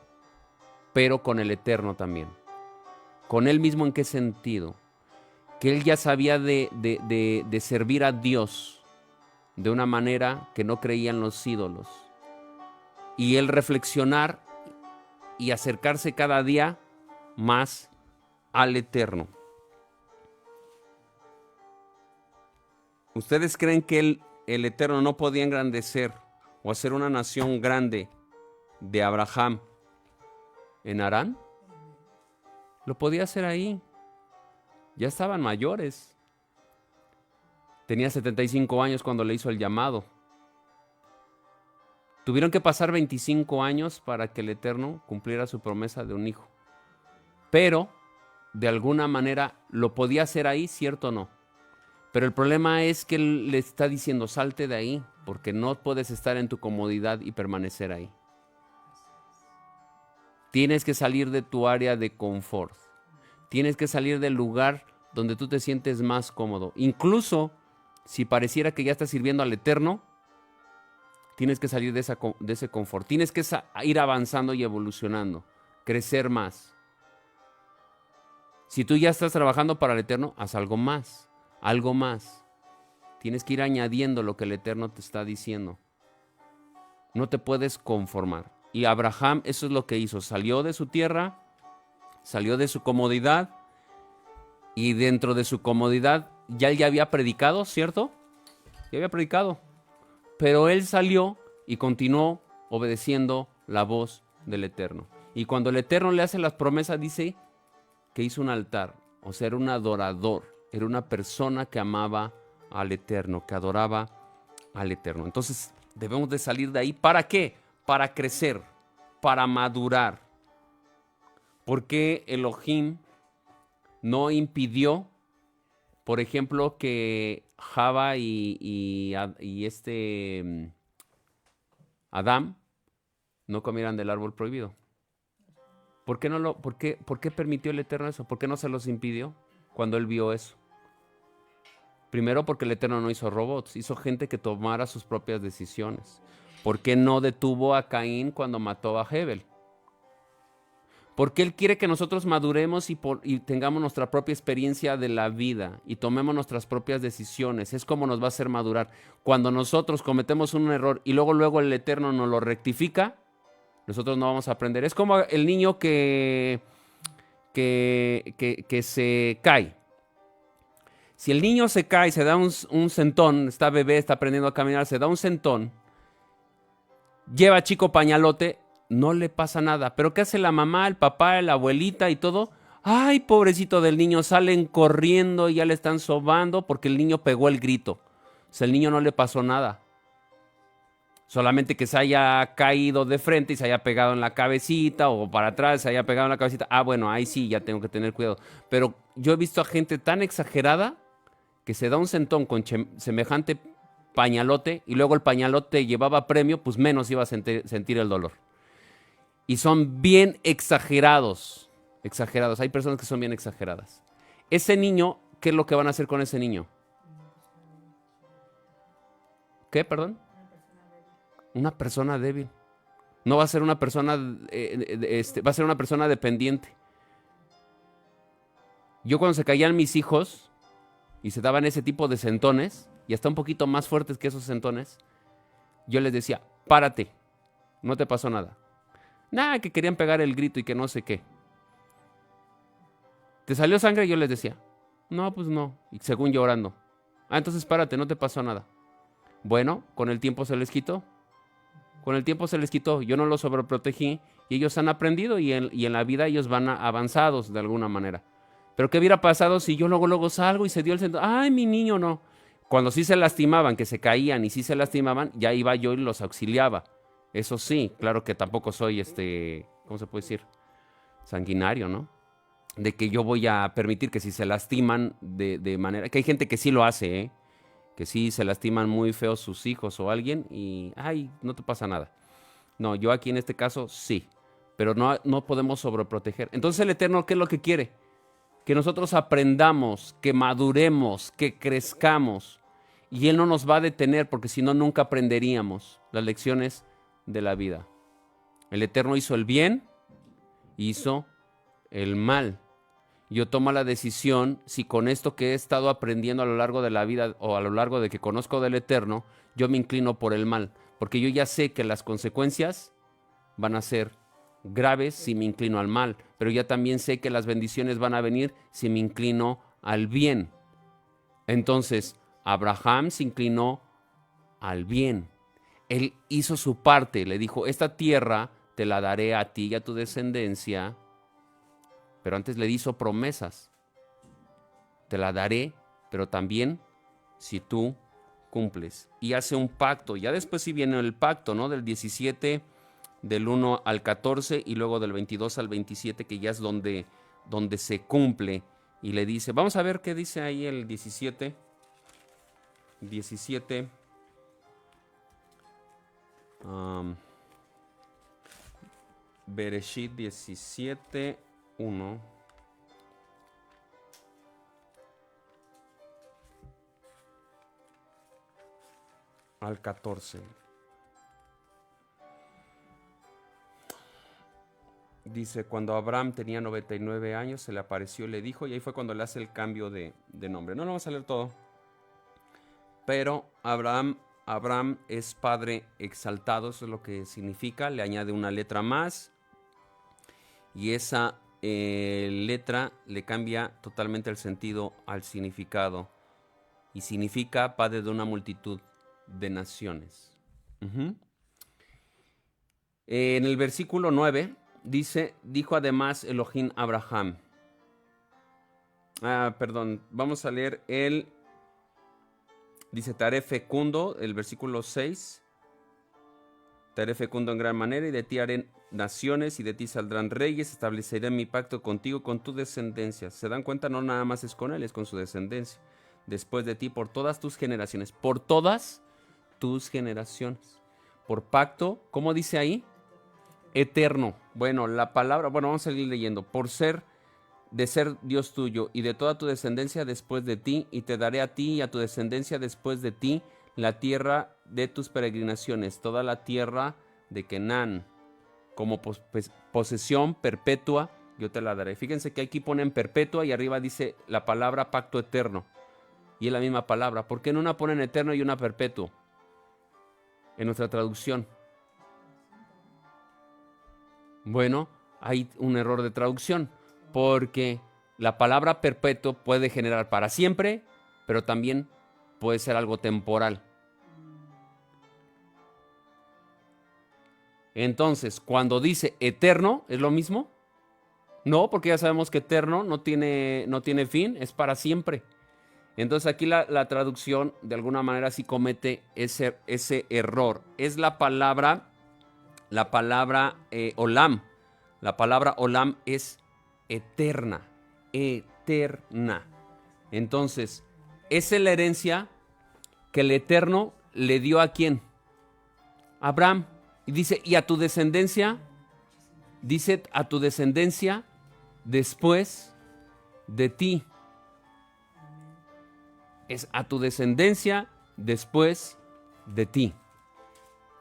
pero con el Eterno también. ¿Con él mismo en qué sentido? Que él ya sabía de servir a Dios de una manera que no creían los ídolos. Y él reflexionar y acercarse cada día más al Eterno. ¿Ustedes creen que el Eterno no podía engrandecer o hacer una nación grande de Abraham en Harán? Lo podía hacer ahí. Ya estaban mayores. Tenía 75 años cuando le hizo el llamado. Tuvieron que pasar 25 años para que el Eterno cumpliera su promesa de un hijo. Pero, de alguna manera, lo podía hacer ahí, ¿cierto o no? Pero el problema es que él le está diciendo, salte de ahí, porque no puedes estar en tu comodidad y permanecer ahí. Tienes que salir de tu área de confort. Tienes que salir del lugar donde tú te sientes más cómodo. Incluso si pareciera que ya estás sirviendo al Eterno, tienes que salir de ese confort. Tienes que ir avanzando y evolucionando, crecer más. Si tú ya estás trabajando para el Eterno, haz algo más. Algo más. Tienes que ir añadiendo lo que el Eterno te está diciendo. No te puedes conformar. Y Abraham eso es lo que hizo. Salió de su tierra, salió de su comodidad y dentro de su comodidad él ya había predicado, ¿cierto? Ya había predicado. Pero él salió y continuó obedeciendo la voz del Eterno. Y cuando el Eterno le hace las promesas, dice que hizo un altar. O sea, era un adorador. Era una persona que amaba al Eterno, que adoraba al Eterno. Entonces, debemos de salir de ahí. ¿Para qué? Para crecer, para madurar. ¿Por qué Elohim no impidió, por ejemplo, que Java y Adán no comieran del árbol prohibido? ¿Por qué permitió el Eterno eso? ¿Por qué no se los impidió cuando él vio eso? Primero porque el Eterno no hizo robots, hizo gente que tomara sus propias decisiones. ¿Por qué no detuvo a Caín cuando mató a Hebel? Porque Él quiere que nosotros maduremos y tengamos nuestra propia experiencia de la vida y tomemos nuestras propias decisiones. Es como nos va a hacer madurar. Cuando nosotros cometemos un error y luego el Eterno nos lo rectifica, nosotros no vamos a aprender. Es como el niño que se cae. Si el niño se cae, se da un sentón, está bebé, está aprendiendo a caminar, se da un sentón, lleva chico pañalote, no le pasa nada. Pero ¿qué hace la mamá, el papá, la abuelita y todo? Ay, pobrecito del niño, salen corriendo y ya le están sobando porque el niño pegó el grito. O sea, el niño no le pasó nada. Solamente que se haya caído de frente y se haya pegado en la cabecita o para atrás, se haya pegado en la cabecita. Ah, bueno, ahí sí, ya tengo que tener cuidado. Pero yo he visto a gente tan exagerada que se da un sentón con semejante pañalote y luego el pañalote llevaba premio, pues menos iba a sentir el dolor. Y son bien exagerados. Exagerados. Hay personas que son bien exageradas. Ese niño, ¿qué es lo que van a hacer con ese niño? ¿Qué, perdón? Una persona débil. No va a ser una persona, va a ser una persona dependiente. Yo cuando se caían mis hijos y se daban ese tipo de sentones, y hasta un poquito más fuertes que esos sentones, yo les decía, párate, no te pasó nada. Nada, que querían pegar el grito y que no sé qué. ¿Te salió sangre? Yo les decía, no, pues no. Y según llorando. Ah, entonces párate, no te pasó nada. Bueno, con el tiempo se les quitó. Con el tiempo se les quitó. Yo no los sobreprotegí y ellos han aprendido y en la vida ellos van avanzados de alguna manera. Pero ¿qué hubiera pasado si yo luego salgo y se dio el sentón? Ay, mi niño no. Cuando sí se lastimaban, que se caían y sí se lastimaban, ya iba yo y los auxiliaba. Eso sí, claro que tampoco soy ¿cómo se puede decir? Sanguinario, ¿no? De que yo voy a permitir que si se lastiman de manera... Que hay gente que sí lo hace, ¿eh? Que sí se lastiman muy feos sus hijos o alguien y, ay, no te pasa nada. No, yo aquí en este caso sí, pero no podemos sobreproteger. Entonces el Eterno, ¿qué es lo que quiere? Que nosotros aprendamos, que maduremos, que crezcamos. Y Él no nos va a detener porque si no, nunca aprenderíamos las lecciones de la vida. El Eterno hizo el bien, hizo el mal. Yo tomo la decisión si con esto que he estado aprendiendo a lo largo de la vida o a lo largo de que conozco del Eterno, yo me inclino por el mal. Porque yo ya sé que las consecuencias van a ser graves si me inclino al mal. Pero ya también sé que las bendiciones van a venir si me inclino al bien. Entonces, Abraham se inclinó al bien. Él hizo su parte, le dijo, esta tierra te la daré a ti y a tu descendencia. Pero antes le hizo promesas. Te la daré, pero también si tú cumples. Y hace un pacto. Ya después sí viene el pacto, ¿no? Del 17, del 1 al 14 y luego del 22 al 27, que ya es donde se cumple. Y le dice, vamos a ver qué dice ahí el 17. 17. Bereshit 17, 1. Al 14. Dice, cuando Abraham tenía 99 años, se le apareció y le dijo, y ahí fue cuando le hace el cambio de nombre. No lo vamos a leer todo. Pero Abraham Abraham es padre exaltado, eso es lo que significa. Le añade una letra más y esa letra le cambia totalmente el sentido al significado. Y significa padre de una multitud de naciones. En el versículo 9 dice, dijo además Elohim a Abraham. Vamos a leer dice, te haré fecundo, el versículo 6. Te haré fecundo en gran manera y de ti haré naciones y de ti saldrán reyes. Estableceré mi pacto contigo, con tu descendencia. ¿Se dan cuenta? No nada más es con él, es con su descendencia. Después de ti, por todas tus generaciones. Por todas tus generaciones. Por pacto, ¿cómo dice ahí? Eterno. Bueno, la palabra, vamos a seguir leyendo. Por ser Dios tuyo y de toda tu descendencia después de ti, y te daré a ti y a tu descendencia después de ti la tierra de tus peregrinaciones, toda la tierra de Canaán, como posesión perpetua, yo te la daré. Fíjense que aquí ponen perpetua y arriba dice la palabra pacto eterno. Y es la misma palabra. ¿Por qué en una ponen eterno y una perpetuo? En nuestra traducción. Bueno, hay un error de traducción. Porque la palabra perpetuo puede generar para siempre, pero también puede ser algo temporal. Entonces, cuando dice eterno, ¿es lo mismo? No, porque ya sabemos que eterno no tiene fin, es para siempre. Entonces aquí la traducción de alguna manera sí comete ese error. Es la palabra olam. La palabra olam es eterna, eterna. Entonces, esa es la herencia que el Eterno le dio a ¿quién? A Abraham. Y dice, y a tu descendencia, dice a tu descendencia después de ti. Es a tu descendencia después de ti.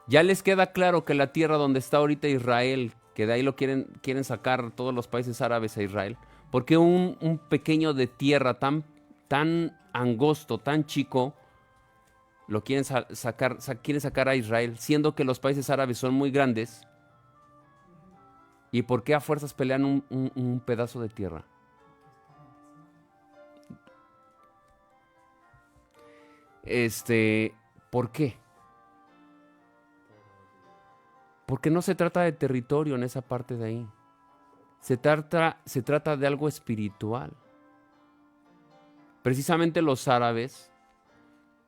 Ya les queda claro que la tierra donde está ahorita Israel, que de ahí lo quieren sacar todos los países árabes a Israel, porque un pequeño de tierra tan angosto, tan chico, lo quieren sacar a Israel, siendo que los países árabes son muy grandes. ¿Y por qué a fuerzas pelean un pedazo de tierra? ¿Por qué? Porque no se trata de territorio en esa parte de ahí. Se trata de algo espiritual. Precisamente los árabes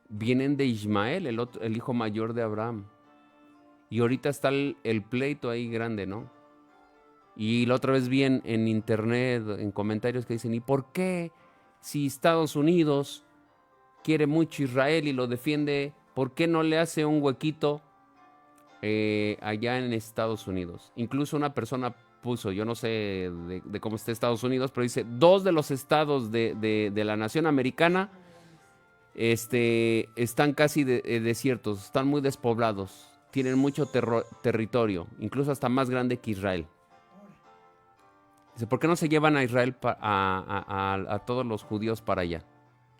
vienen de Ismael, el hijo mayor de Abraham. Y ahorita está el pleito ahí grande, ¿no? Y la otra vez vi en internet, en comentarios que dicen, ¿y por qué si Estados Unidos quiere mucho Israel y lo defiende, por qué no le hace un huequito allá en Estados Unidos? Incluso una persona puso, yo no sé de cómo está Estados Unidos, pero dice, 2 de los estados de la nación americana están casi desiertos, están muy despoblados, tienen mucho territorio, incluso hasta más grande que Israel. Dice, ¿por qué no se llevan a Israel, a todos los judíos para allá?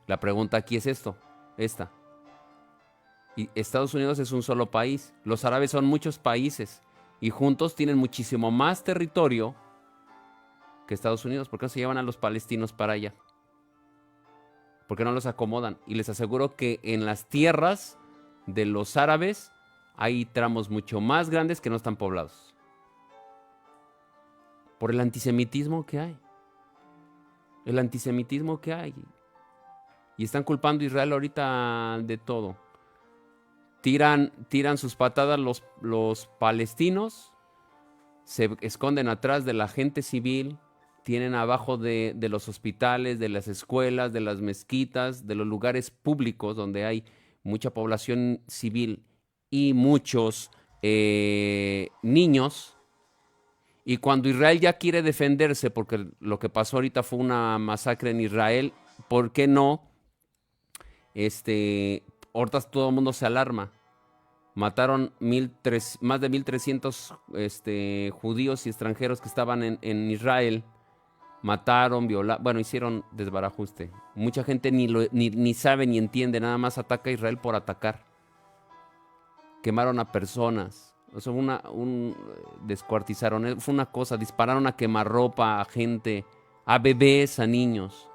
La pregunta aquí es esta. Y Estados Unidos es un solo país, los árabes son muchos países y juntos tienen muchísimo más territorio que Estados Unidos. ¿Por qué no se llevan a los palestinos para allá? ¿Por qué no los acomodan? Y les aseguro que en las tierras de los árabes hay tramos mucho más grandes que no están poblados. Por el antisemitismo que hay. El antisemitismo que hay. Y están culpando a Israel ahorita de todo. Tiran sus patadas los palestinos, se esconden atrás de la gente civil, tienen abajo de los hospitales, de las escuelas, de las mezquitas, de los lugares públicos donde hay mucha población civil y muchos niños. Y cuando Israel ya quiere defenderse, porque lo que pasó ahorita fue una masacre en Israel, ¿por qué no? Ahorita todo el mundo se alarma. Mataron más de 1,300 judíos y extranjeros que estaban en Israel. Mataron, violaron, hicieron desbarajuste. Mucha gente ni sabe ni entiende, nada más ataca a Israel por atacar. quemaron a personas, o sea, descuartizaron, fue una cosa, dispararon a quemarropa a gente, a bebés, a niños,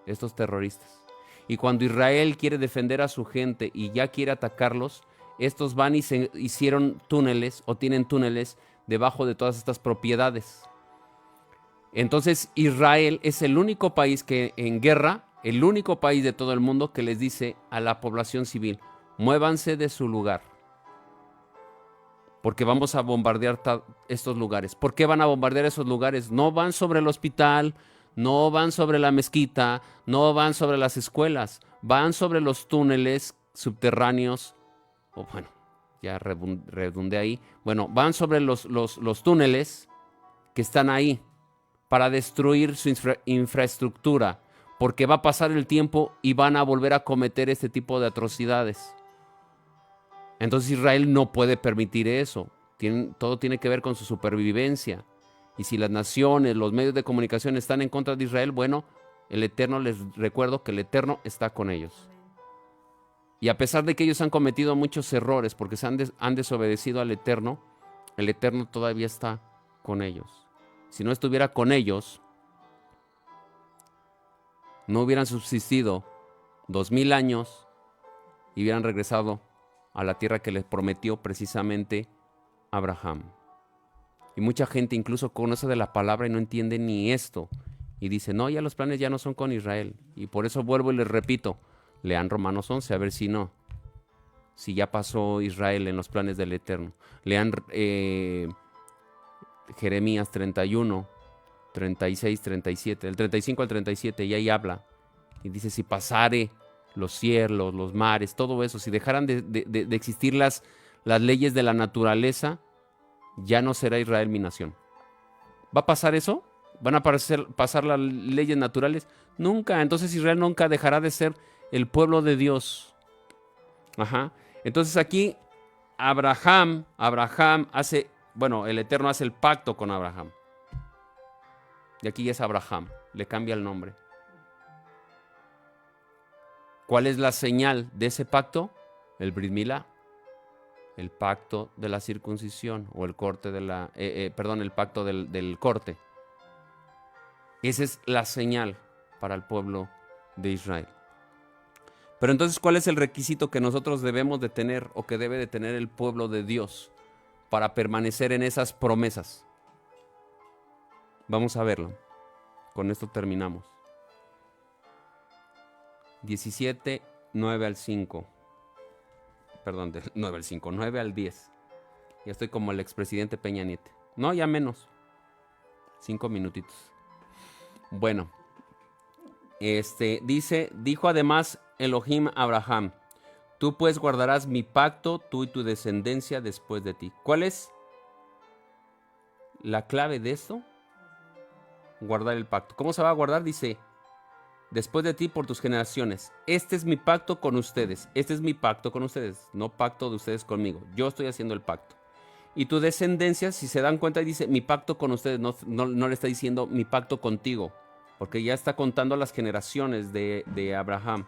estos terroristas. Y cuando Israel quiere defender a su gente y ya quiere atacarlos, estos van y se hicieron túneles o tienen túneles debajo de todas estas propiedades. Entonces Israel es el único país que en guerra, el único país de todo el mundo que les dice a la población civil, muévanse de su lugar, porque vamos a bombardear estos lugares. ¿Por qué van a bombardear esos lugares? No van sobre el hospital, no van sobre la mezquita, no van sobre las escuelas, van sobre los túneles subterráneos, o bueno, ya redundé ahí, bueno, van sobre los túneles que están ahí para destruir su infraestructura, porque va a pasar el tiempo y van a volver a cometer este tipo de atrocidades. Entonces Israel no puede permitir eso. Todo tiene que ver con su supervivencia. Y si las naciones, los medios de comunicación están en contra de Israel, bueno, el Eterno, les recuerdo que el Eterno está con ellos. Y a pesar de que ellos han cometido muchos errores porque han desobedecido al Eterno, el Eterno todavía está con ellos. Si no estuviera con ellos, no hubieran subsistido 2000 años y hubieran regresado a la tierra que les prometió precisamente Abraham. Y mucha gente incluso conoce de la palabra y no entiende ni esto. Y dice, no, ya los planes ya no son con Israel. Y por eso vuelvo y les repito, lean Romanos 11 a ver si no. Si ya pasó Israel en los planes del Eterno. Lean Jeremías 31, 36, 37, del 35 al 37, y ahí habla. Y dice, si pasare los cielos, los mares, todo eso, si dejaran de existir las leyes de la naturaleza, ya no será Israel mi nación. ¿Va a pasar eso? ¿Van a pasar las leyes naturales? Nunca. Entonces Israel nunca dejará de ser el pueblo de Dios. Ajá. Entonces aquí Abraham hace, bueno, el Eterno hace el pacto con Abraham. Y aquí ya es Abraham, le cambia el nombre. ¿Cuál es la señal de ese pacto? El Brit Milá, el pacto de la circuncisión o el corte de el pacto del corte. Esa es la señal para el pueblo de Israel. Pero entonces, ¿cuál es el requisito que nosotros debemos de tener o que debe de tener el pueblo de Dios para permanecer en esas promesas? Vamos a verlo. Con esto terminamos. 17, 9 al 5. Perdón, 9 al 5, 9 al 10. Ya estoy como el expresidente Peña Nieto. No, ya menos. 5 minutitos. Bueno. Dijo además Elohim a Abraham, tú pues guardarás mi pacto, tú y tu descendencia después de ti. ¿Cuál es la clave de esto? Guardar el pacto. ¿Cómo se va a guardar? Dice, después de ti por tus generaciones. Este es mi pacto con ustedes. Este es mi pacto con ustedes. No pacto de ustedes conmigo. Yo estoy haciendo el pacto. Y tu descendencia, si se dan cuenta, dice mi pacto con ustedes. No le está diciendo mi pacto contigo. Porque ya está contando las generaciones de Abraham.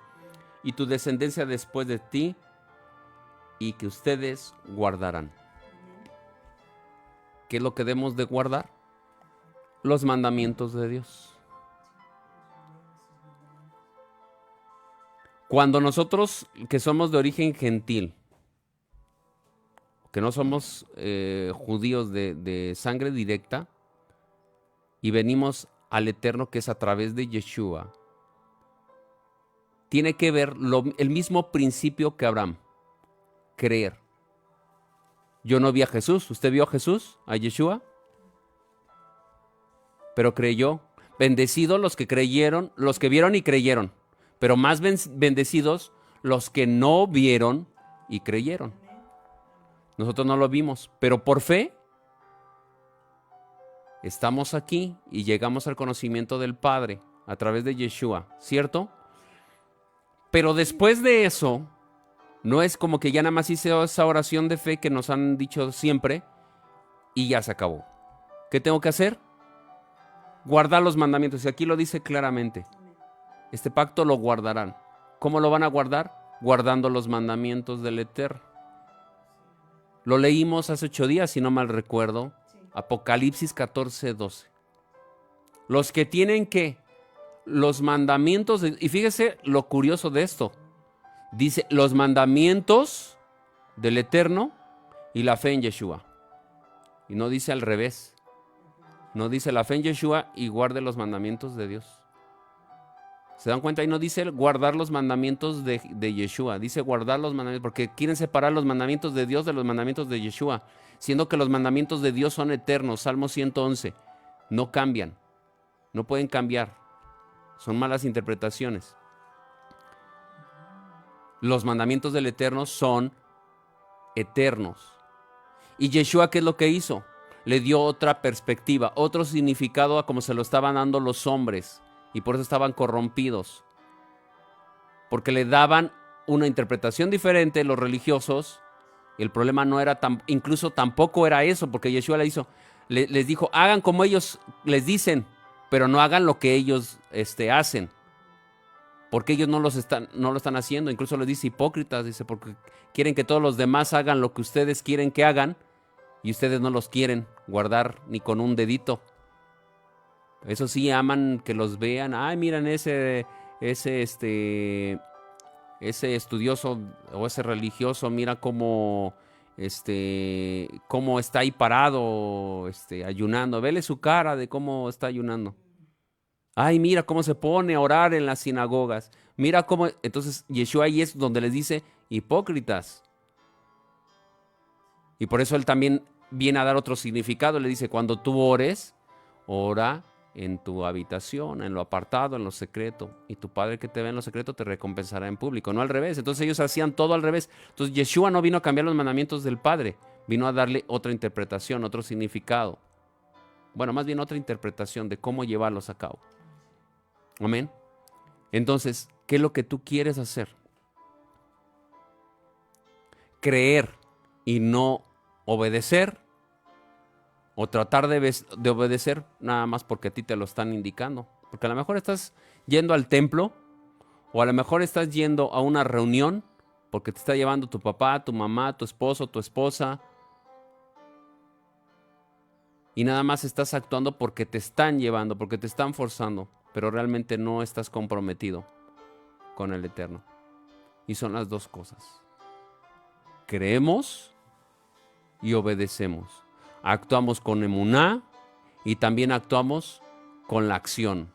Y tu descendencia después de ti. Y que ustedes guardarán. ¿Qué es lo que debemos de guardar? Los mandamientos de Dios. Cuando nosotros, que somos de origen gentil, que no somos judíos de sangre directa, y venimos al Eterno, que es a través de Yeshua, tiene que ver el mismo principio que Abraham, creer. Yo no vi a Jesús, ¿usted vio a Jesús, a Yeshua? Pero creyó. Bendecidos los que creyeron, los que vieron y creyeron. Pero más bendecidos los que no vieron y creyeron. Nosotros no lo vimos, pero por fe estamos aquí y llegamos al conocimiento del Padre a través de Yeshua, ¿cierto? Pero después de eso, no es como que ya nada más hice esa oración de fe que nos han dicho siempre y ya se acabó. ¿Qué tengo que hacer? Guardar los mandamientos. Y aquí lo dice claramente. Este pacto lo guardarán. ¿Cómo lo van a guardar? Guardando los mandamientos del Eterno. Lo leímos hace 8 días, si no mal recuerdo. Sí. Apocalipsis 14:12. Los que tienen que los mandamientos, y fíjese lo curioso de esto. Dice los mandamientos del Eterno y la fe en Yeshua. Y no dice al revés. No dice la fe en Yeshua y guarde los mandamientos de Dios. ¿Se dan cuenta? Ahí no dice guardar los mandamientos de Yeshua. Dice guardar los mandamientos, porque quieren separar los mandamientos de Dios de los mandamientos de Yeshua, siendo que los mandamientos de Dios son eternos. Salmo 111. No cambian. No pueden cambiar. Son malas interpretaciones. Los mandamientos del Eterno son eternos. ¿Y Yeshua qué es lo que hizo? Le dio otra perspectiva, otro significado a como se lo estaban dando los hombres. Y por eso estaban corrompidos. Porque le daban una interpretación diferente los religiosos. Y el problema no era incluso tampoco era eso, porque Yeshua les dijo, hagan como ellos les dicen, pero no hagan lo que ellos hacen. Porque ellos no lo están haciendo. Incluso les dice hipócritas, dice, porque quieren que todos los demás hagan lo que ustedes quieren que hagan y ustedes no los quieren guardar ni con un dedito. Eso sí, aman que los vean. Ay, miren ese estudioso o ese religioso, mira cómo está ahí parado, ayunando. Vele su cara de cómo está ayunando. Ay, mira cómo se pone a orar en las sinagogas. Mira cómo... Entonces, Yeshua ahí es donde les dice hipócritas. Y por eso él también viene a dar otro significado. Le dice, cuando tú ores, ora en tu habitación, en lo apartado, en lo secreto. Y tu Padre que te ve en lo secreto te recompensará en público. No al revés. Entonces ellos hacían todo al revés. Entonces Yeshua no vino a cambiar los mandamientos del Padre. Vino a darle otra interpretación, otro significado. Bueno, más bien otra interpretación de cómo llevarlos a cabo. Amén. Entonces, ¿qué es lo que tú quieres hacer? ¿Creer y no obedecer? ¿O tratar de obedecer nada más porque a ti te lo están indicando? Porque a lo mejor estás yendo al templo o a lo mejor estás yendo a una reunión porque te está llevando tu papá, tu mamá, tu esposo, tu esposa. Y nada más estás actuando porque te están llevando, porque te están forzando. Pero realmente no estás comprometido con el Eterno. Y son las dos cosas. Creemos y obedecemos. Actuamos con emuná y también actuamos con la acción.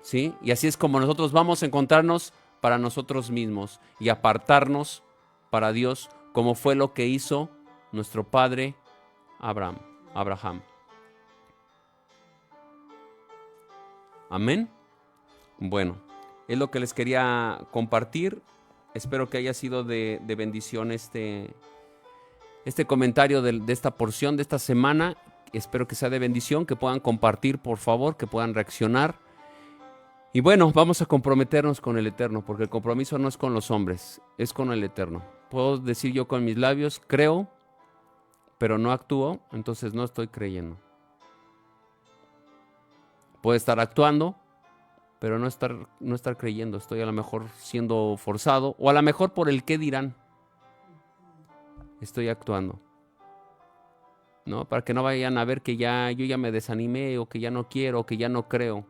¿Sí? Y así es como nosotros vamos a encontrarnos para nosotros mismos y apartarnos para Dios, como fue lo que hizo nuestro padre Abraham. Amén. Bueno, es lo que les quería compartir. Espero que haya sido de bendición este comentario de esta porción de esta semana. Espero que sea de bendición, que puedan compartir, por favor, que puedan reaccionar. Y bueno, vamos a comprometernos con el Eterno, porque el compromiso no es con los hombres, es con el Eterno. Puedo decir yo con mis labios, creo, pero no actúo, entonces no estoy creyendo. Puedo estar actuando, pero no estar creyendo. Estoy a lo mejor siendo forzado, o a lo mejor por el qué dirán. Estoy actuando, ¿no? Para que no vayan a ver que yo ya me desanimé, o que ya no quiero, o que ya no creo.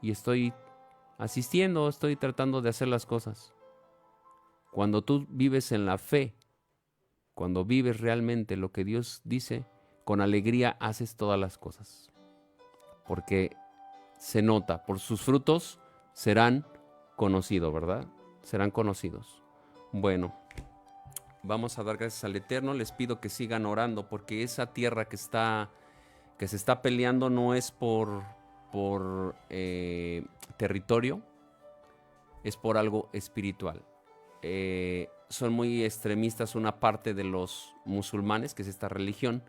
Y estoy asistiendo, estoy tratando de hacer las cosas. Cuando tú vives en la fe, cuando vives realmente lo que Dios dice, con alegría haces todas las cosas. Porque se nota, por sus frutos serán conocidos, ¿verdad? Serán conocidos. Bueno, vamos a dar gracias al Eterno. Les pido que sigan orando, porque esa tierra que se está peleando no es por territorio, es por algo espiritual. Son muy extremistas una parte de los musulmanes, que es esta religión,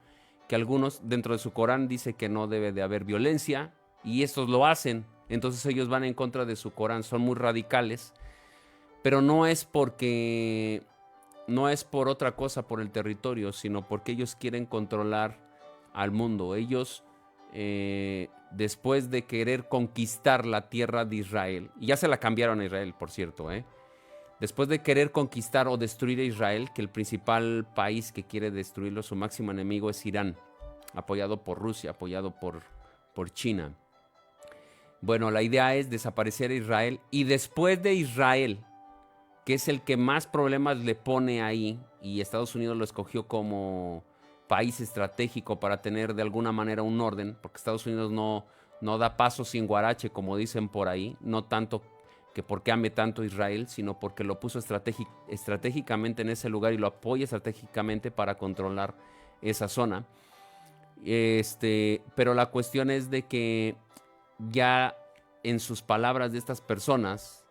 que algunos dentro de su Corán dice que no debe de haber violencia, y estos lo hacen. Entonces ellos van en contra de su Corán, son muy radicales, pero no es por otra cosa, por el territorio, sino porque ellos quieren controlar al mundo. Ellos, después de querer conquistar la tierra de Israel, y ya se la cambiaron a Israel, por cierto, Después de querer conquistar o destruir a Israel, que el principal país que quiere destruirlo, su máximo enemigo es Irán, apoyado por Rusia, apoyado por China. Bueno, la idea es desaparecer a Israel, y después de Israel, que es el que más problemas le pone ahí, y Estados Unidos lo escogió como país estratégico para tener de alguna manera un orden, porque Estados Unidos no da paso sin guarache, como dicen por ahí, no tanto que porque ame tanto Israel, sino porque lo puso estratégicamente en ese lugar y lo apoya estratégicamente para controlar esa zona. Pero la cuestión es de que ya en sus palabras de estas personas,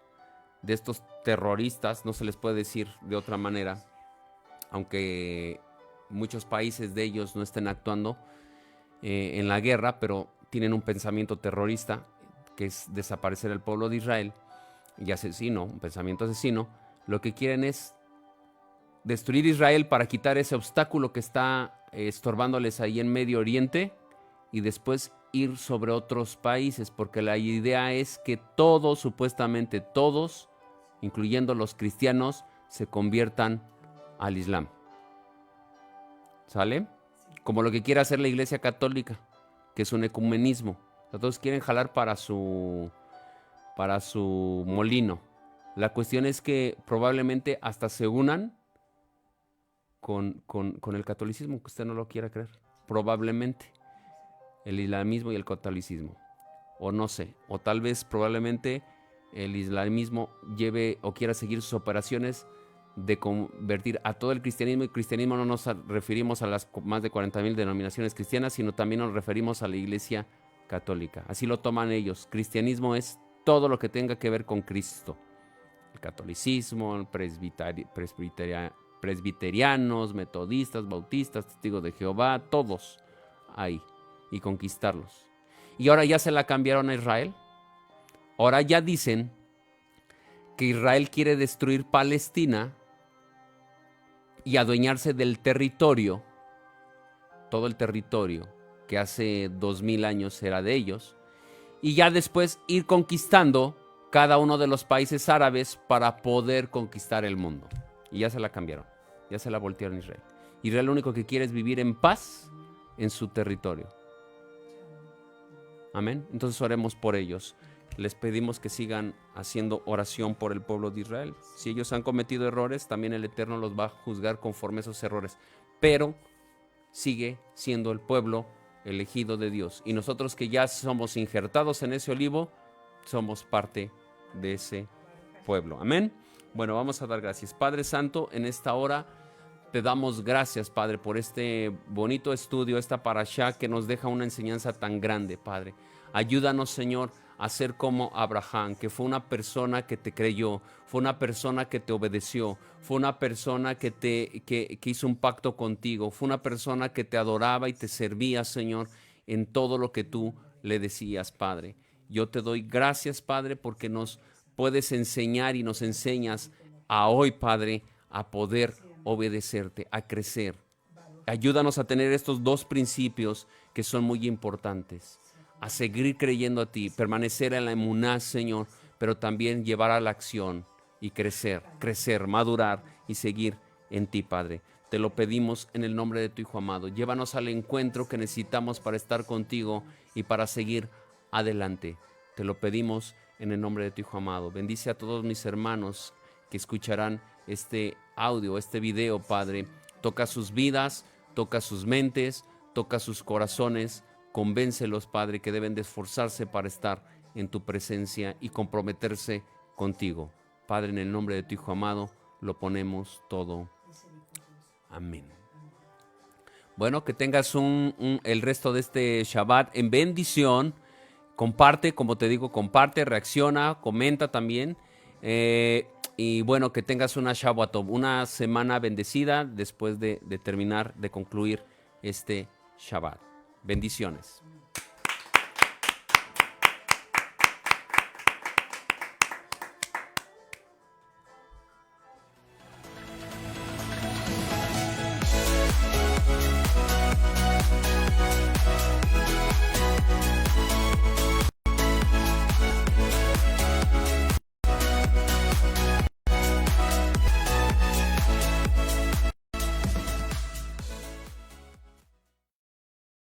de estos terroristas, no se les puede decir de otra manera, aunque muchos países de ellos no estén actuando en la guerra, pero tienen un pensamiento terrorista, que es desaparecer el pueblo de Israel, y asesino, un pensamiento asesino. Lo que quieren es destruir Israel para quitar ese obstáculo que está estorbándoles ahí en Medio Oriente, y después ir sobre otros países, porque la idea es que todos, supuestamente todos, incluyendo los cristianos, se conviertan al Islam. ¿Sale? Como lo que quiere hacer la Iglesia Católica, que es un ecumenismo. Todos quieren jalar para su molino. La cuestión es que probablemente hasta se unan con el catolicismo, que usted no lo quiera creer. Probablemente. El islamismo y el catolicismo. O no sé. O tal vez probablemente el islamismo lleve o quiera seguir sus operaciones de convertir a todo el cristianismo. Y cristianismo no nos referimos a las más de 40,000 denominaciones cristianas, sino también nos referimos a la Iglesia Católica. Así lo toman ellos. Cristianismo es todo lo que tenga que ver con Cristo. El catolicismo, el presbiterianos, metodistas, bautistas, testigos de Jehová, todos ahí, y conquistarlos. Y ahora ya se la cambiaron a Israel. Ahora ya dicen que Israel quiere destruir Palestina y adueñarse del territorio, todo el territorio que hace 2000 años era de ellos, y ya después ir conquistando cada uno de los países árabes para poder conquistar el mundo. Y ya se la cambiaron, ya se la voltearon a Israel. Israel lo único que quiere es vivir en paz en su territorio. Amén. Entonces oremos por ellos. Les pedimos que sigan haciendo oración por el pueblo de Israel. Si ellos han cometido errores, también el Eterno los va a juzgar conforme a esos errores. Pero sigue siendo el pueblo elegido de Dios. Y nosotros que ya somos injertados en ese olivo, somos parte de ese pueblo. Amén. Bueno, vamos a dar gracias. Padre Santo, en esta hora te damos gracias, Padre, por este bonito estudio, esta parashá que nos deja una enseñanza tan grande, Padre. Ayúdanos, Señor, a ser como Abraham, que fue una persona que te creyó, fue una persona que te obedeció, fue una persona que hizo un pacto contigo, fue una persona que te adoraba y te servía, Señor, en todo lo que tú le decías, Padre. Yo te doy gracias, Padre, porque nos puedes enseñar y nos enseñas a hoy, Padre, a poder obedecerte, a crecer. Ayúdanos a tener estos dos principios que son muy importantes, a seguir creyendo a ti, permanecer en la emuná, Señor, pero también llevar a la acción y crecer, madurar y seguir en ti, Padre. Te lo pedimos en el nombre de tu Hijo amado. Llévanos al encuentro que necesitamos para estar contigo y para seguir adelante. Te lo pedimos en el nombre de tu Hijo amado. Bendice a todos mis hermanos que escucharán este audio, este video, Padre. Toca sus vidas, toca sus mentes, toca sus corazones. Convéncelos, Padre, que deben de esforzarse para estar en tu presencia y comprometerse contigo. Padre, en el nombre de tu Hijo amado, lo ponemos todo. Amén. Bueno, que tengas el resto de este Shabbat en bendición. Comparte, como te digo, comparte, reacciona, comenta también. Y bueno, que tengas una Shabbat Tov, una semana bendecida después de terminar, de concluir este Shabbat. Bendiciones.